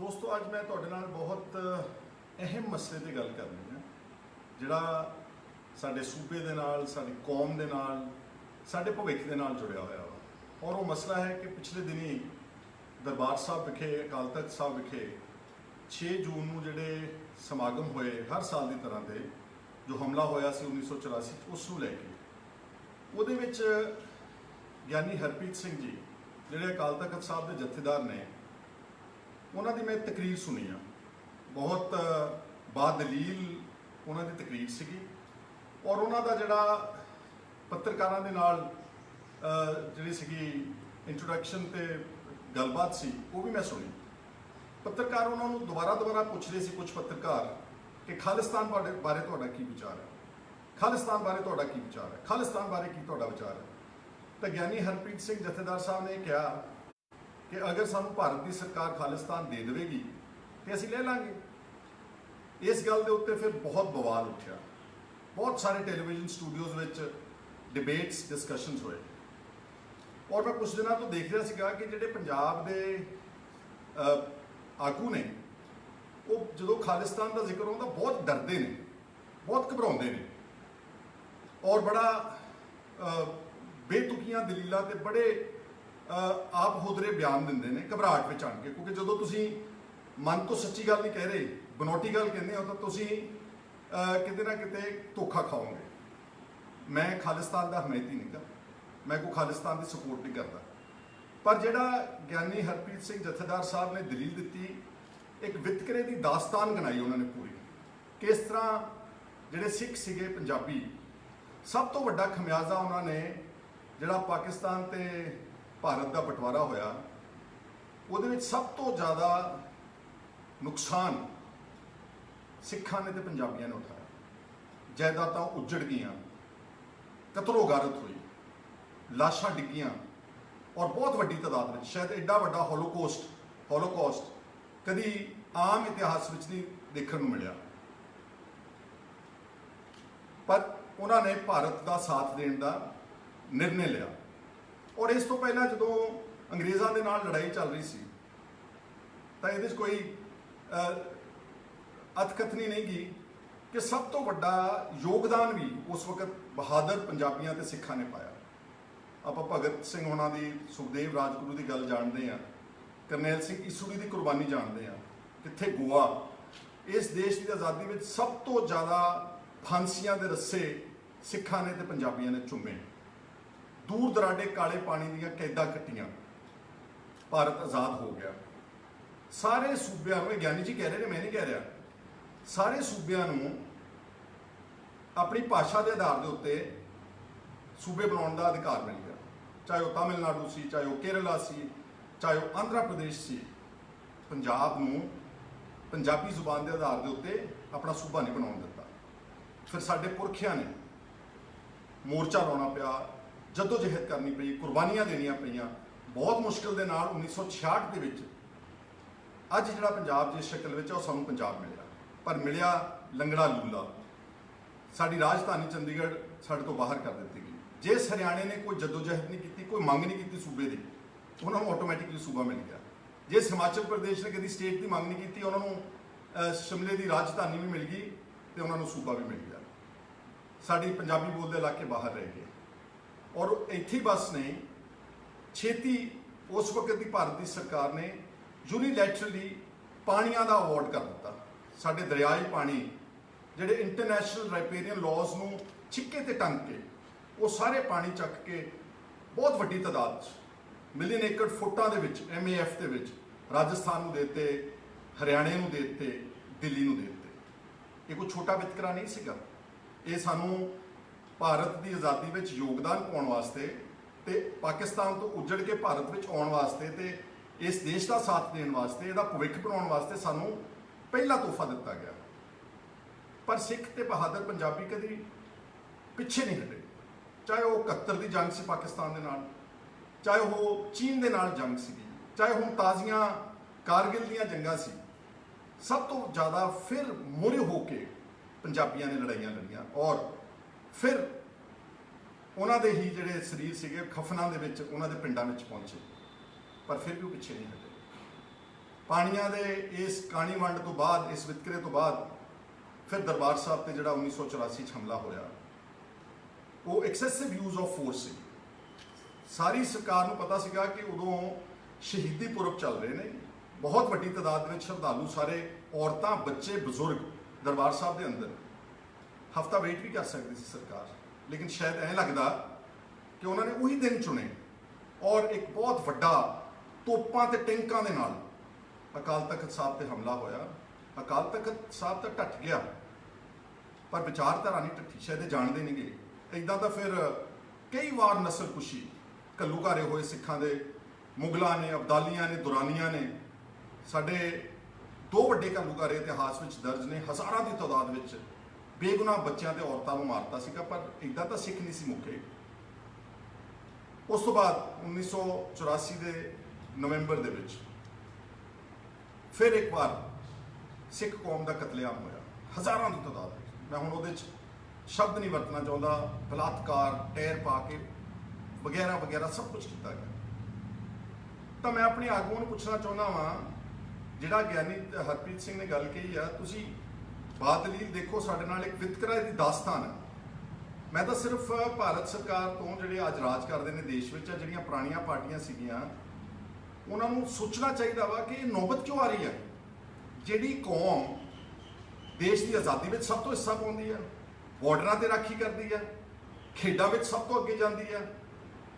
दोस्तों अज मैं तुहाडे नाल बहुत अहम मसले ते गल करनी है जिहड़ा साडे सूबे दे नाल साडी कौम दे नाल साडे भविख दे नाल जुड़िया होया वा। और वो मसला है कि पिछले दिनी दरबार साहब विखे अकाल तख्त साहब विखे 6 जून नूं जिहड़े समागम होए हर साल की तरह दे जो हमला होया सी 1984 उस नूं लैके उहदे विच ज्ञानी हरप्रीत सिंह जी जिहड़े अकाल तख्त साहब के जत्थेदार ने उन्होंने मैं तकरीर सुनी आ। बहुत बादलील उन्होंने तकरीर सी और उन्होंने जोड़ा पत्रकारों के नाल जी सी इंट्रोडक्शन तो गलबात सी वो भी मैं सुनी। पत्रकार उन्होंने दोबारा पूछ रहे थे कुछ पत्रकार कि खालिस्तान बारे तुहाडा की विचार है, खालिस्तान बारे तुहाडा की विचार है, खालिस्तान बारे की तुहाडा विचार है। तो ज्ञानी हरप्रीत सिंह जत्थेदार साहब ने कहा कि अगर सानू भारत की सरकार खालिस्तान दे देगी तो असीं ले लांगे। इस गल के उत्ते फिर बहुत बवाल उठा, बहुत सारे टैलीविजन स्टूडियोज़ विच डिबेट्स डिस्कशनस होए। और मैं कुछ दिनों तो देख रहा सीगा कि जिहड़े पंजाब के आगू ने वो जो खालिस्तान का जिक्र होता बहुत डरते हैं, बहुत घबराते हैं और बड़ा बेतुकियां दलीलां ते बड़े आप होदरे बयान देंदे ने घबराहट में आण के। क्योंकि जो तुसी मन तो सच्ची गल नहीं कह रहे, बनौटी गल कहते हो तो तुसी किते ना किते धोखा खाओगे। मैं खालिस्तान का हमायती नहीं गा, मैं कोई खालिस्तान की सपोर्ट नहीं करता, पर जिहड़ा ज्ञानी हरप्रीत सिंह जत्थेदार साहब ने दलील दी, एक वितकरे की दास्तान बनाई उन्होंने पूरी कि इस तरह जिहड़े सिख सीगे पंजाबी सब तो वड्डा खमियाजा उन्होंने जिहड़ा पाकिस्तान ते भारत का बंटवारा होया उहदे विच सब तो ज़्यादा नुकसान सिखां ने ते पंजाबियों ने उठाया। जायदादां उजड़ गईयां, कतलो गारत हुई, लाशां डिगियां और बहुत वड्डी तादाद में, शायद एडा वड्डा होलोकॉस्ट कभी आम इतिहास में नहीं देखने को मिलिया। पर उन्होंने भारत का साथ देने का निर्णय लिया। और इस तो पहला जो अंग्रेज़ों के नाल लड़ाई चल रही सी तो ये कोई अथकथनी नहीं की कि सब तो वड्डा योगदान भी उस वक्त बहादुर पंजाबियों ते सिखां ने पाया। आप भगत सिंह होना दी, सुखदेव राजगुरू की गल जानते हैं, करनैल सिंह ईसूरी की कुर्बानी जानते हैं, कित्थे गोआ। इस देश की आज़ादी में सब तो ज़्यादा फांसियां दे रस्से सिखां ने ते पंजाबियों ने चुमे। दूर दराडे काले पानी दीयां कैदा कट्टियां, भारत आज़ाद हो गया। सारे सूबियां नूं, ज्ञानी जी कह रहे हैं, मैं नहीं कह रहा, सारे सूबियां नूं अपनी भाषा के आधार के उत्ते सूबे बनाने का अधिकार मिल गया। चाहे वह तमिलनाडु सी, चाहे वह केरला सी, चाहे वह आंध्र प्रदेश सी। पंजाब नूं पंजाबी जुबान के आधार के उत्ते अपना सूबा नहीं बनाउण दिता। फिर साडे पुरखियां ने मोर्चा लाउणा पिया, जदोजहद करनी पई, कुर्बानियां देनियां पईयां। बहुत मुश्किल के नाल 1966 के विच अज जिहड़ा पंजाब जिस शक्ल में है सानूं पंजाब मिलिया, पर मिलिया लंगड़ा लूला। साडी राजधानी चंडीगढ़ साडे तो बाहर कर दी गई। जिस हरियाणे ने कोई जदोजहद नहीं की, कोई मंग नहीं की सूबे की, उन्होंने ऑटोमैटिकली सूबा मिल गया। जिस हिमाचल प्रदेश ने कभी स्टेट की मंग नहीं की, उन्होंने शिमले की राजधानी भी मिल गई तो उन्होंने सूबा भी मिल गया। साडी पंजाबी बोलते इलाके बाहर रह गए। और इत्थे बस ने छेती उस वक्त की भारत की सरकार ने यूनीलैटरली पानियां का अवार्ड कर दिता। साडे दरियाई पानी जिहड़े इंटरनैशनल राइपेरियन लॉज नूं छिक्के ते टंग के वो सारे पानी चक के बहुत वड्डी तादाद मिलियन एकड़ फुटां दे विच MAF दे विच राजस्थान नूं देते, हरियाणे नूं देते, दिल्ली नूं देते। ये कोई छोटा वितकरा नहीं सीगा। ये सानूं भारत की आज़ादी में योगदान पाने वास्ते ते पाकिस्तान तो उजड़ के भारत में आने वास्ते ते इस देश का साथ देने वास्ते, इसका भविख बनाने वास्ते सानूं पहला तोहफा दिता गया। पर सिख ते बहादुर पंजाबी कभी पिछे नहीं हटे। चाहे वो 71 की जंग सी पाकिस्तान के नाल, चाहे वो चीन के नाल जंग सी, चाहे हुण ताज़ियां कारगिल दीयां जंगां सी, सब तो ज़्यादा फिर मुरे होके पंजाबियों ने लड़ाइयां लड़ियां। और फिर उन्होंने ही जिहड़े शरीर सीगे खफना दे विच उन्होंने पिंडां विच पहुंचे, पर फिर भी पिछे नहीं हटे। ਪਾਣੀਆਂ ਦੇ ਇਸ ਕਾਣੀ ਵੰਡ ਤੋਂ ਬਾਅਦ, ਇਸ ਵਿਤਕਰੇ ਤੋਂ ਬਾਅਦ ਫਿਰ ਦਰਬਾਰ ਸਾਹਿਬ ਤੇ ਜਿਹੜਾ 1984 'ਚ ਹਮਲਾ ਹੋਇਆ, ਉਹ ਐਕਸੈਸਿਵ ਯੂਜ਼ ਆਫ ਫੋਰਸ ਸੀ। ਸਾਰੀ ਸਰਕਾਰ ਨੂੰ ਪਤਾ ਸੀਗਾ ਕਿ ਉਦੋਂ ਸ਼ਹੀਦੀ ਪੁਰਬ ਚੱਲ ਰਹੇ ਨੇ, ਬਹੁਤ ਵੱਡੀ ਤਾਦਾਦ ਵਿੱਚ ਸ਼ਰਧਾਲੂ, ਸਾਰੇ ਔਰਤਾਂ, ਬੱਚੇ, ਬਜ਼ੁਰਗ ਦਰਬਾਰ ਸਾਹਿਬ ਦੇ ਅੰਦਰ। ਹਫ਼ਤਾ ਵੇਟ ਵੀ ਕਰ ਸਕਦੀ ਸੀ ਸਰਕਾਰ, ਲੇਕਿਨ ਸ਼ਾਇਦ ਐਂ ਲੱਗਦਾ ਕਿ ਉਹਨਾਂ ਨੇ ਉਹੀ ਦਿਨ ਚੁਣੇ ਔਰ ਇੱਕ ਬਹੁਤ ਵੱਡਾ ਤੋਪਾਂ ਤੇ ਟੈਂਕਾਂ ਦੇ ਨਾਲ ਅਕਾਲ ਤਖਤ ਸਾਹਿਬ ਤੇ ਹਮਲਾ ਹੋਇਆ। ਅਕਾਲ ਤਖਤ ਸਾਹਿਬ ਤਾਂ ਢੱਟ ਗਿਆ, ਪਰ ਵਿਚਾਰਧਾਰਾ ਨਹੀਂ ਢੱਠੀ। ਸ਼ਾਇਦ ਇਹ ਜਾਣਦੇ ਨਹੀਂਗੇ। ਇੱਦਾਂ ਤਾਂ ਫਿਰ ਕਈ ਵਾਰ ਨਸਲਕੁਸ਼ੀ, ਘੱਲੂਘਾਰੇ ਹੋਏ ਸਿੱਖਾਂ ਦੇ, ਮੁਗਲਾਂ ਨੇ, ਅਬਦਾਲੀਆਂ ਨੇ, ਦੁਰਾਨੀਆਂ ਨੇ। ਸਾਡੇ 2 ਵੱਡੇ ਘੱਲੂਘਾਰੇ ਇਤਿਹਾਸ ਵਿੱਚ ਦਰਜ ਨੇ। ਹਜ਼ਾਰਾਂ ਦੀ ਤਾਦਾਦ ਵਿੱਚ ਬੇਗੁਨਾਹ ਬੱਚਿਆਂ ਤੇ ਔਰਤਾਂ ਨੂੰ ਮਾਰਤਾ ਸੀਗਾ, ਪਰ ਇੱਦਾਂ ਤਾਂ ਸਿੱਖ ਨਹੀਂ ਸੀ ਮੁੱਕੇ। ਉਸ ਤੋਂ ਬਾਅਦ 1984 ਦੇ ਨਵੰਬਰ ਦੇ ਵਿੱਚ ਫਿਰ ਇੱਕ ਵਾਰ ਸਿੱਖ ਕੌਮ ਦਾ ਕਤਲੇਆਮ ਹੋਇਆ, ਹਜ਼ਾਰਾਂ ਦੀ ਤਾਦਾਦ ਵਿੱਚ। ਮੈਂ ਹੁਣ ਉਹਦੇ 'ਚ ਸ਼ਬਦ ਨਹੀਂ ਵਰਤਣਾ ਚਾਹੁੰਦਾ। ਬਲਾਤਕਾਰ, ਟਾਇਰ ਪਾ ਕੇ ਵਗੈਰਾ ਵਗੈਰਾ ਸਭ ਕੁਝ ਕੀਤਾ ਗਿਆ। ਤਾਂ ਮੈਂ ਆਪਣੇ ਆਗੂਆਂ ਨੂੰ ਪੁੱਛਣਾ ਚਾਹੁੰਦਾ ਵਾਂ, ਜਿਹੜਾ ਗਿਆਨੀ ਹਰਪ੍ਰੀਤ ਸਿੰਘ ਨੇ ਗੱਲ ਕਹੀ ਆ, ਤੁਸੀਂ ਬਾਦਲੀਲ ਦੇਖੋ, ਸਾਡੇ ਨਾਲ ਇੱਕ ਵਿਤਕਰਾ ਦੀ ਦਾਸਤਾਨ ਹੈ। ਮੈਂ ਤਾਂ ਸਿਰਫ ਭਾਰਤ ਸਰਕਾਰ ਤੋਂ, ਜਿਹੜੇ ਅੱਜ ਰਾਜ ਕਰਦੇ ਨੇ ਦੇਸ਼ ਵਿੱਚ, ਜਿਹੜੀਆਂ ਪੁਰਾਣੀਆਂ ਪਾਰਟੀਆਂ ਸੀਗੀਆਂ, ਉਹਨਾਂ ਨੂੰ ਸੋਚਣਾ ਚਾਹੀਦਾ ਵਾ ਕਿ ਇਹ ਨੌਬਤ ਕਿਉਂ ਆ ਰਹੀ ਹੈ। ਜਿਹੜੀ ਕੌਮ ਦੇਸ਼ ਦੀ ਆਜ਼ਾਦੀ ਵਿੱਚ ਸਭ ਤੋਂ ਹਿੱਸਾ ਪਾਉਂਦੀ ਆ, ਬਾਰਡਰਾਂ ਤੇ ਰਾਖੀ ਕਰਦੀ ਆ, ਖੇਡਾਂ ਵਿੱਚ ਸਭ ਤੋਂ ਅੱਗੇ ਜਾਂਦੀ ਆ,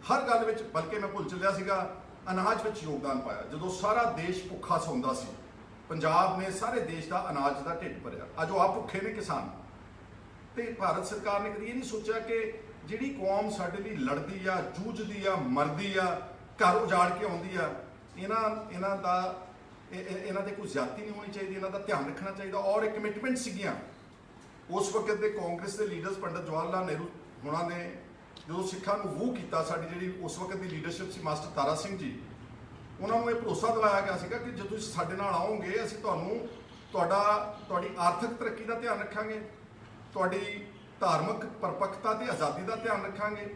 ਹਰ ਗੱਲ ਵਿੱਚ, ਬਲਕਿ ਮੈਂ ਭੁੱਲ ਚੱਲਿਆ ਸੀਗਾ, ਅਨਾਜ ਵਿੱਚ ਯੋਗਦਾਨ ਪਾਇਆ। ਜਦੋਂ ਸਾਰਾ ਦੇਸ਼ ਭੁੱਖਾ ਸੌਂਦਾ ਸੀ, ਪੰਜਾਬ ਨੇ ਸਾਰੇ ਦੇਸ਼ ਦਾ ਅਨਾਜ ਦਾ ਢਿੱਡ ਭਰਿਆ। ਅੱਜ ਉਹ ਆਪ ਭੁੱਖੇ ਨੇ ਕਿਸਾਨ। ਤੇ ਭਾਰਤ ਸਰਕਾਰ ਨੇ ਕਦੀ ਇਹ ਨਹੀਂ ਸੋਚਿਆ ਕਿ ਜਿਹੜੀ ਕੌਮ ਸਾਡੇ ਲਈ ਲੜਦੀ ਆ, ਜੂਝਦੀ ਆ, ਮਰਦੀ ਆ, ਘਰ ਉਜਾੜ ਕੇ ਆਉਂਦੀ ਆ, ਇਹਨਾਂ ਤੇ ਕੋਈ ਜ਼ਿਆਦਤੀ ਨਹੀਂ ਹੋਣੀ ਚਾਹੀਦੀ, ਇਹਨਾਂ ਦਾ ਧਿਆਨ ਰੱਖਣਾ ਚਾਹੀਦਾ। ਔਰ ਇੱਕ ਕਮਿਟਮੈਂਟ ਸੀਗੀਆਂ ਉਸ ਵਕਤ ਦੇ ਕਾਂਗਰਸ ਦੇ ਲੀਡਰਸ, ਪੰਡਿਤ ਜਵਾਹਰ ਲਾਲ ਨਹਿਰੂ ਹੋਣਾ ਨੇ, ਜਦੋਂ ਸਿੱਖਾਂ ਨੂੰ ਵੂ ਕੀਤਾ, ਸਾਡੀ ਜਿਹੜੀ ਉਸ ਵਕਤ ਦੀ ਲੀਡਰਸ਼ਿਪ ਸੀ, ਮਾਸਟਰ ਤਾਰਾ ਸਿੰਘ ਜੀ, ਉਹਨਾਂ ਨੂੰ ਇਹ ਭਰੋਸਾ ਦਿਵਾਇਆ ਗਿਆ ਸੀਗਾ ਕਿ ਜਦੋਂ ਤੁਸੀਂ ਸਾਡੇ ਨਾਲ ਆਓਗੇ, ਅਸੀਂ ਤੁਹਾਡੀ ਆਰਥਿਕ ਤਰੱਕੀ ਦਾ ਧਿਆਨ ਰੱਖਾਂਗੇ, ਤੁਹਾਡੀ ਧਾਰਮਿਕ ਪਰਪੱਕਤਾ ਤੇ ਆਜ਼ਾਦੀ ਦਾ ਧਿਆਨ ਰੱਖਾਂਗੇ,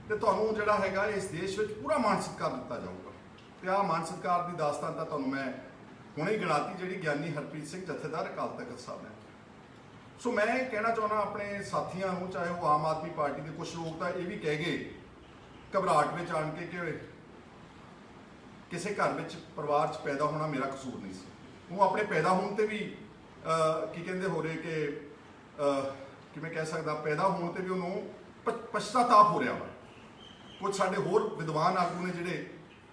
ਤੇ ਤੁਹਾਨੂੰ ਜਿਹੜਾ ਹੈਗਾ ਇਸ ਦੇਸ਼ ਵਿੱਚ ਪੂਰਾ ਮਾਣ ਸਤਿਕਾਰ ਦਿੱਤਾ ਜਾਊਗਾ। ਤੇ ਆਹ ਮਾਣ ਸਤਿਕਾਰ ਦੀ ਦਾਸਤਾਨ ਤਾਂ ਤੁਹਾਨੂੰ ਮੈਂ ਹੁਣੇ ਗਿਣਾਤੀ, ਜਿਹੜੀ ਗਿਆਨੀ ਹਰਪ੍ਰੀਤ ਸਿੰਘ ਜਥੇਦਾਰ ਅਕਾਲ ਤਖਤ ਸਾਹਿਬ ਨੇ। ਸੋ ਮੈਂ ਕਹਿਣਾ ਚਾਹੁੰਦਾ ਆਪਣੇ ਸਾਥੀਆਂ ਨੂੰ, ਚਾਹੇ ਉਹ ਆਮ ਆਦਮੀ ਪਾਰਟੀ ਦੇ, ਕੁਝ ਲੋਕ ਤਾਂ ਇਹ ਵੀ ਕਹਿ ਗਏ ਘਬਰਾਹਟ ਵਿੱਚ ਆਣ ਕੇ ਕਿ ਕਿਸੇ ਘਰ ਵਿੱਚ, ਪਰਿਵਾਰ 'ਚ ਪੈਦਾ ਹੋਣਾ ਮੇਰਾ ਕਸੂਰ ਨਹੀਂ ਸੀ। ਉਹ ਆਪਣੇ ਪੈਦਾ ਹੋਣ ਤੇ ਵੀ ਕੀ ਕਹਿੰਦੇ ਹੋ ਰਹੇ ਕਿ ਕਿਵੇਂ ਕਹਿ ਸਕਦਾ, ਪੈਦਾ ਹੋਣ ਤੇ ਵੀ ਉਹਨੂੰ ਪਛਤਾਤਾਪ ਹੋ ਰਿਹਾ ਵਾ। ਕੁਝ ਸਾਡੇ ਹੋਰ ਵਿਦਵਾਨ ਆਗੂ ਨੇ ਜਿਹੜੇ,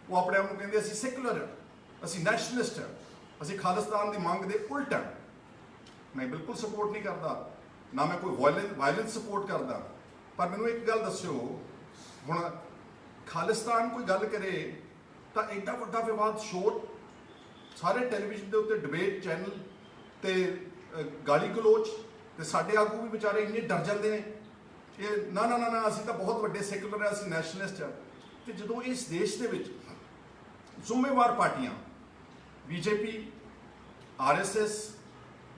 ਉਹ ਆਪਣੇ ਆਪ ਨੂੰ ਕਹਿੰਦੇ ਅਸੀਂ ਸੈਕੂਲਰ, ਅਸੀਂ ਨੈਸ਼ਨਲਿਸਟ, ਅਸੀਂ ਖਾਲਿਸਤਾਨ ਦੀ ਮੰਗ ਦੇ ਉਲਟ ਹਾਂ। ਮੈਂ ਬਿਲਕੁਲ ਸਪੋਰਟ ਨਹੀਂ ਕਰਦਾ, ਨਾ ਮੈਂ ਕੋਈ ਵਾਇਲੈਂਸ ਸਪੋਰਟ ਕਰਦਾ, ਪਰ ਮੈਨੂੰ ਇੱਕ ਗੱਲ ਦੱਸਿਓ, ਹੁਣ ਖਾਲਿਸਤਾਨ ਕੋਈ ਗੱਲ ਕਰੇ ਤਾਂ ਐਡਾ ਵੱਡਾ ਵਿਵਾਦ, ਸ਼ੋਰ, ਸਾਰੇ ਟੈਲੀਵਿਜ਼ਨ ਦੇ ਉੱਤੇ ਡਿਬੇਟ ਚੈਨਲ ਤੇ ਗਾਲੀ ਗਲੋਚ, ਤੇ ਸਾਡੇ ਆਗੂ ਵੀ ਵਿਚਾਰੇ ਇੰਨੇ ਡਰ ਜਾਂਦੇ ਨੇ ਇਹ ਨਾ ਨਾ ਨਾ ਨਾ ਅਸੀਂ ਤਾਂ ਬਹੁਤ ਵੱਡੇ ਸੈਕੂਲਰ ਆ, ਅਸੀਂ ਨੈਸ਼ਨਲਿਸਟ ਆ। ਤੇ ਜਦੋਂ ਇਸ ਦੇਸ਼ ਦੇ ਵਿੱਚ ਜ਼ਿੰਮੇਵਾਰ ਪਾਰਟੀਆਂ, ਬੀਜੇਪੀ, RSS,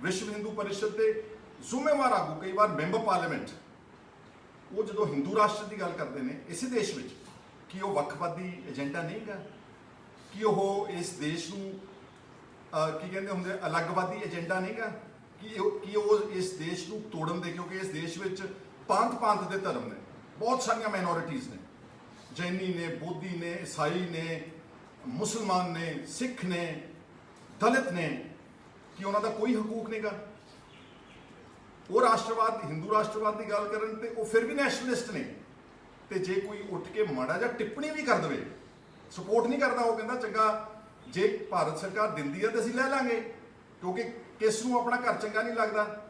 ਵਿਸ਼ਵ ਹਿੰਦੂ ਪਰਿਸ਼ਦ ਦੇ ਜ਼ਿੰਮੇਵਾਰ ਆਗੂ, ਕਈ ਵਾਰ ਮੈਂਬਰ ਪਾਰਲੀਮੈਂਟ, ਉਹ ਜਦੋਂ ਹਿੰਦੂ ਰਾਸ਼ਟਰ ਦੀ ਗੱਲ ਕਰਦੇ ਨੇ ਇਸੇ ਦੇਸ਼ ਵਿੱਚ, ਕੀ ਉਹ ਵੱਖਵਾਦੀ ਏਜੰਡਾ ਨਹੀਂ ਹੈਗਾ? ਕਿ ਉਹ ਇਸ ਦੇਸ਼ ਨੂੰ ਕੀ ਕਹਿੰਦੇ ਹੁੰਦੇ, ਅਲੱਗਵਾਦੀ ਏਜੰਡਾ ਨਹੀਂ ਹੈਗਾ? ਕਿ ਉਹ ਇਸ ਦੇਸ਼ ਨੂੰ ਤੋੜਨ ਦੇ, ਕਿਉਂਕਿ ਇਸ ਦੇਸ਼ ਵਿੱਚ ਪੰਥ ਦੇ ਧਰਮ ਨੇ, ਬਹੁਤ ਸਾਰੀਆਂ ਮਾਈਨੋਰਿਟੀਜ਼ ਨੇ, ਜੈਨੀ ਨੇ, ਬੋਧੀ ਨੇ, ਈਸਾਈ ਨੇ, ਮੁਸਲਮਾਨ ਨੇ, ਸਿੱਖ ਨੇ, ਦਲਿਤ ਨੇ, ਕਿ ਉਹਨਾਂ ਦਾ ਕੋਈ ਹਕੂਕ ਨਹੀਂਗਾ? ਉਹ ਰਾਸ਼ਟਰਵਾਦ, ਹਿੰਦੂ ਰਾਸ਼ਟਰਵਾਦ ਦੀ ਗੱਲ ਕਰਨ ਤੇ ਉਹ ਫਿਰ ਵੀ ਨੈਸ਼ਨਲਿਸਟ ਨੇ। ਤੇ ਜੇ ਕੋਈ ਉੱਠ ਕੇ ਮਾੜਾ ਜਿਹਾ ਟਿੱਪਣੀ ਵੀ ਕਰ ਦੇਵੇ, ਸਪੋਰਟ ਨਹੀਂ ਕਰਦਾ, ਉਹ ਕਹਿੰਦਾ ਚੰਗਾ ਜੇ ਭਾਰਤ ਸਰਕਾਰ ਦਿੰਦੀ ਹੈ ਤਾਂ ਅਸੀਂ ਲੈ ਲਾਂਗੇ, ਕਿਉਂਕਿ ਕਿਸ ਨੂੰ ਆਪਣਾ ਘਰ ਚੰਗਾ ਨਹੀਂ ਲੱਗਦਾ।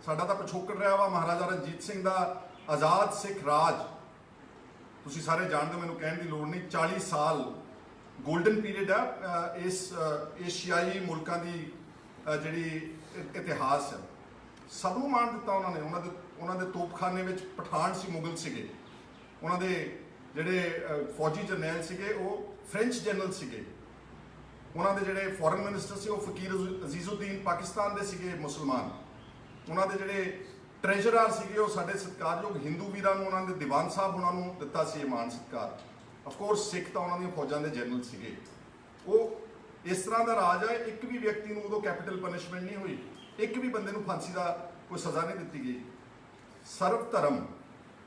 ਸਾਡਾ ਤਾਂ ਪਿਛੋਕੜ ਰਿਹਾ ਵਾ ਮਹਾਰਾਜਾ ਰਣਜੀਤ ਸਿੰਘ ਦਾ ਆਜ਼ਾਦ ਸਿੱਖ ਰਾਜ। ਤੁਸੀਂ ਸਾਰੇ ਜਾਣਦੇ ਹੋ, ਮੈਨੂੰ ਕਹਿਣ ਦੀ ਲੋੜ ਨਹੀਂ, 40 ਸਾਲ ਗੋਲਡਨ ਪੀਰੀਅਡ ਆ ਇਸ ਏਸ਼ੀਆਈ ਮੁਲਕਾਂ ਦੀ ਜਿਹੜੀ ਇਤਿਹਾਸ ਹੈ। ਸਭ ਨੂੰ ਮਾਣ ਦਿੱਤਾ ਉਹਨਾਂ ਨੇ। ਉਹਨਾਂ ਦੇ ਤੋਪਖਾਨੇ ਵਿੱਚ ਪਠਾਨ ਸੀ, ਮੁਗਲ ਸੀਗੇ, ਉਹਨਾਂ ਦੇ ਜਿਹੜੇ ਫੌਜੀ ਜਰਨੈਲ ਸੀਗੇ ਉਹ ਫ੍ਰੈਂਚ ਜਨਰਲ ਸੀਗੇ, ਉਹਨਾਂ ਦੇ ਜਿਹੜੇ ਫੋਰਨ ਮਿਨਿਸਟਰ ਸੀ ਉਹ ਫਕੀਰ ਅਜ਼ੀਜ਼ੁਦੀਨ ਪਾਕਿਸਤਾਨ ਦੇ ਸੀਗੇ ਮੁਸਲਮਾਨ, ਉਹਨਾਂ ਦੇ ਜਿਹੜੇ ਟ੍ਰੈਜਰਰ ਸੀਗੇ ਉਹ ਸਾਡੇ ਸਤਿਕਾਰਯੋਗ ਹਿੰਦੂ ਵੀਰਾਂ ਨੂੰ, ਉਹਨਾਂ ਦੇ ਦੀਵਾਨ ਸਾਹਿਬ ਉਹਨਾਂ ਨੂੰ ਦਿੱਤਾ ਸੀ ਇਹ ਮਾਣ ਸਤਿਕਾਰ। ਆਫਕੋਰਸ ਸਿੱਖ ਤਾਂ ਉਹਨਾਂ ਦੀਆਂ ਫੌਜਾਂ ਦੇ ਜਨਰਲ ਸੀਗੇ। ਉਹ ਇਸ ਤਰ੍ਹਾਂ ਦਾ ਰਾਜ ਹੈ, ਇੱਕ ਵੀ ਵਿਅਕਤੀ ਨੂੰ ਉਦੋਂ ਕੈਪੀਟਲ ਪਨਿਸ਼ਮੈਂਟ ਨਹੀਂ ਹੋਈ, ਇੱਕ ਵੀ ਬੰਦੇ ਨੂੰ ਫਾਂਸੀ ਦਾ ਕੋਈ ਸਜ਼ਾ ਨਹੀਂ ਦਿੱਤੀ ਗਈ। ਸਰਵ ਧਰਮ,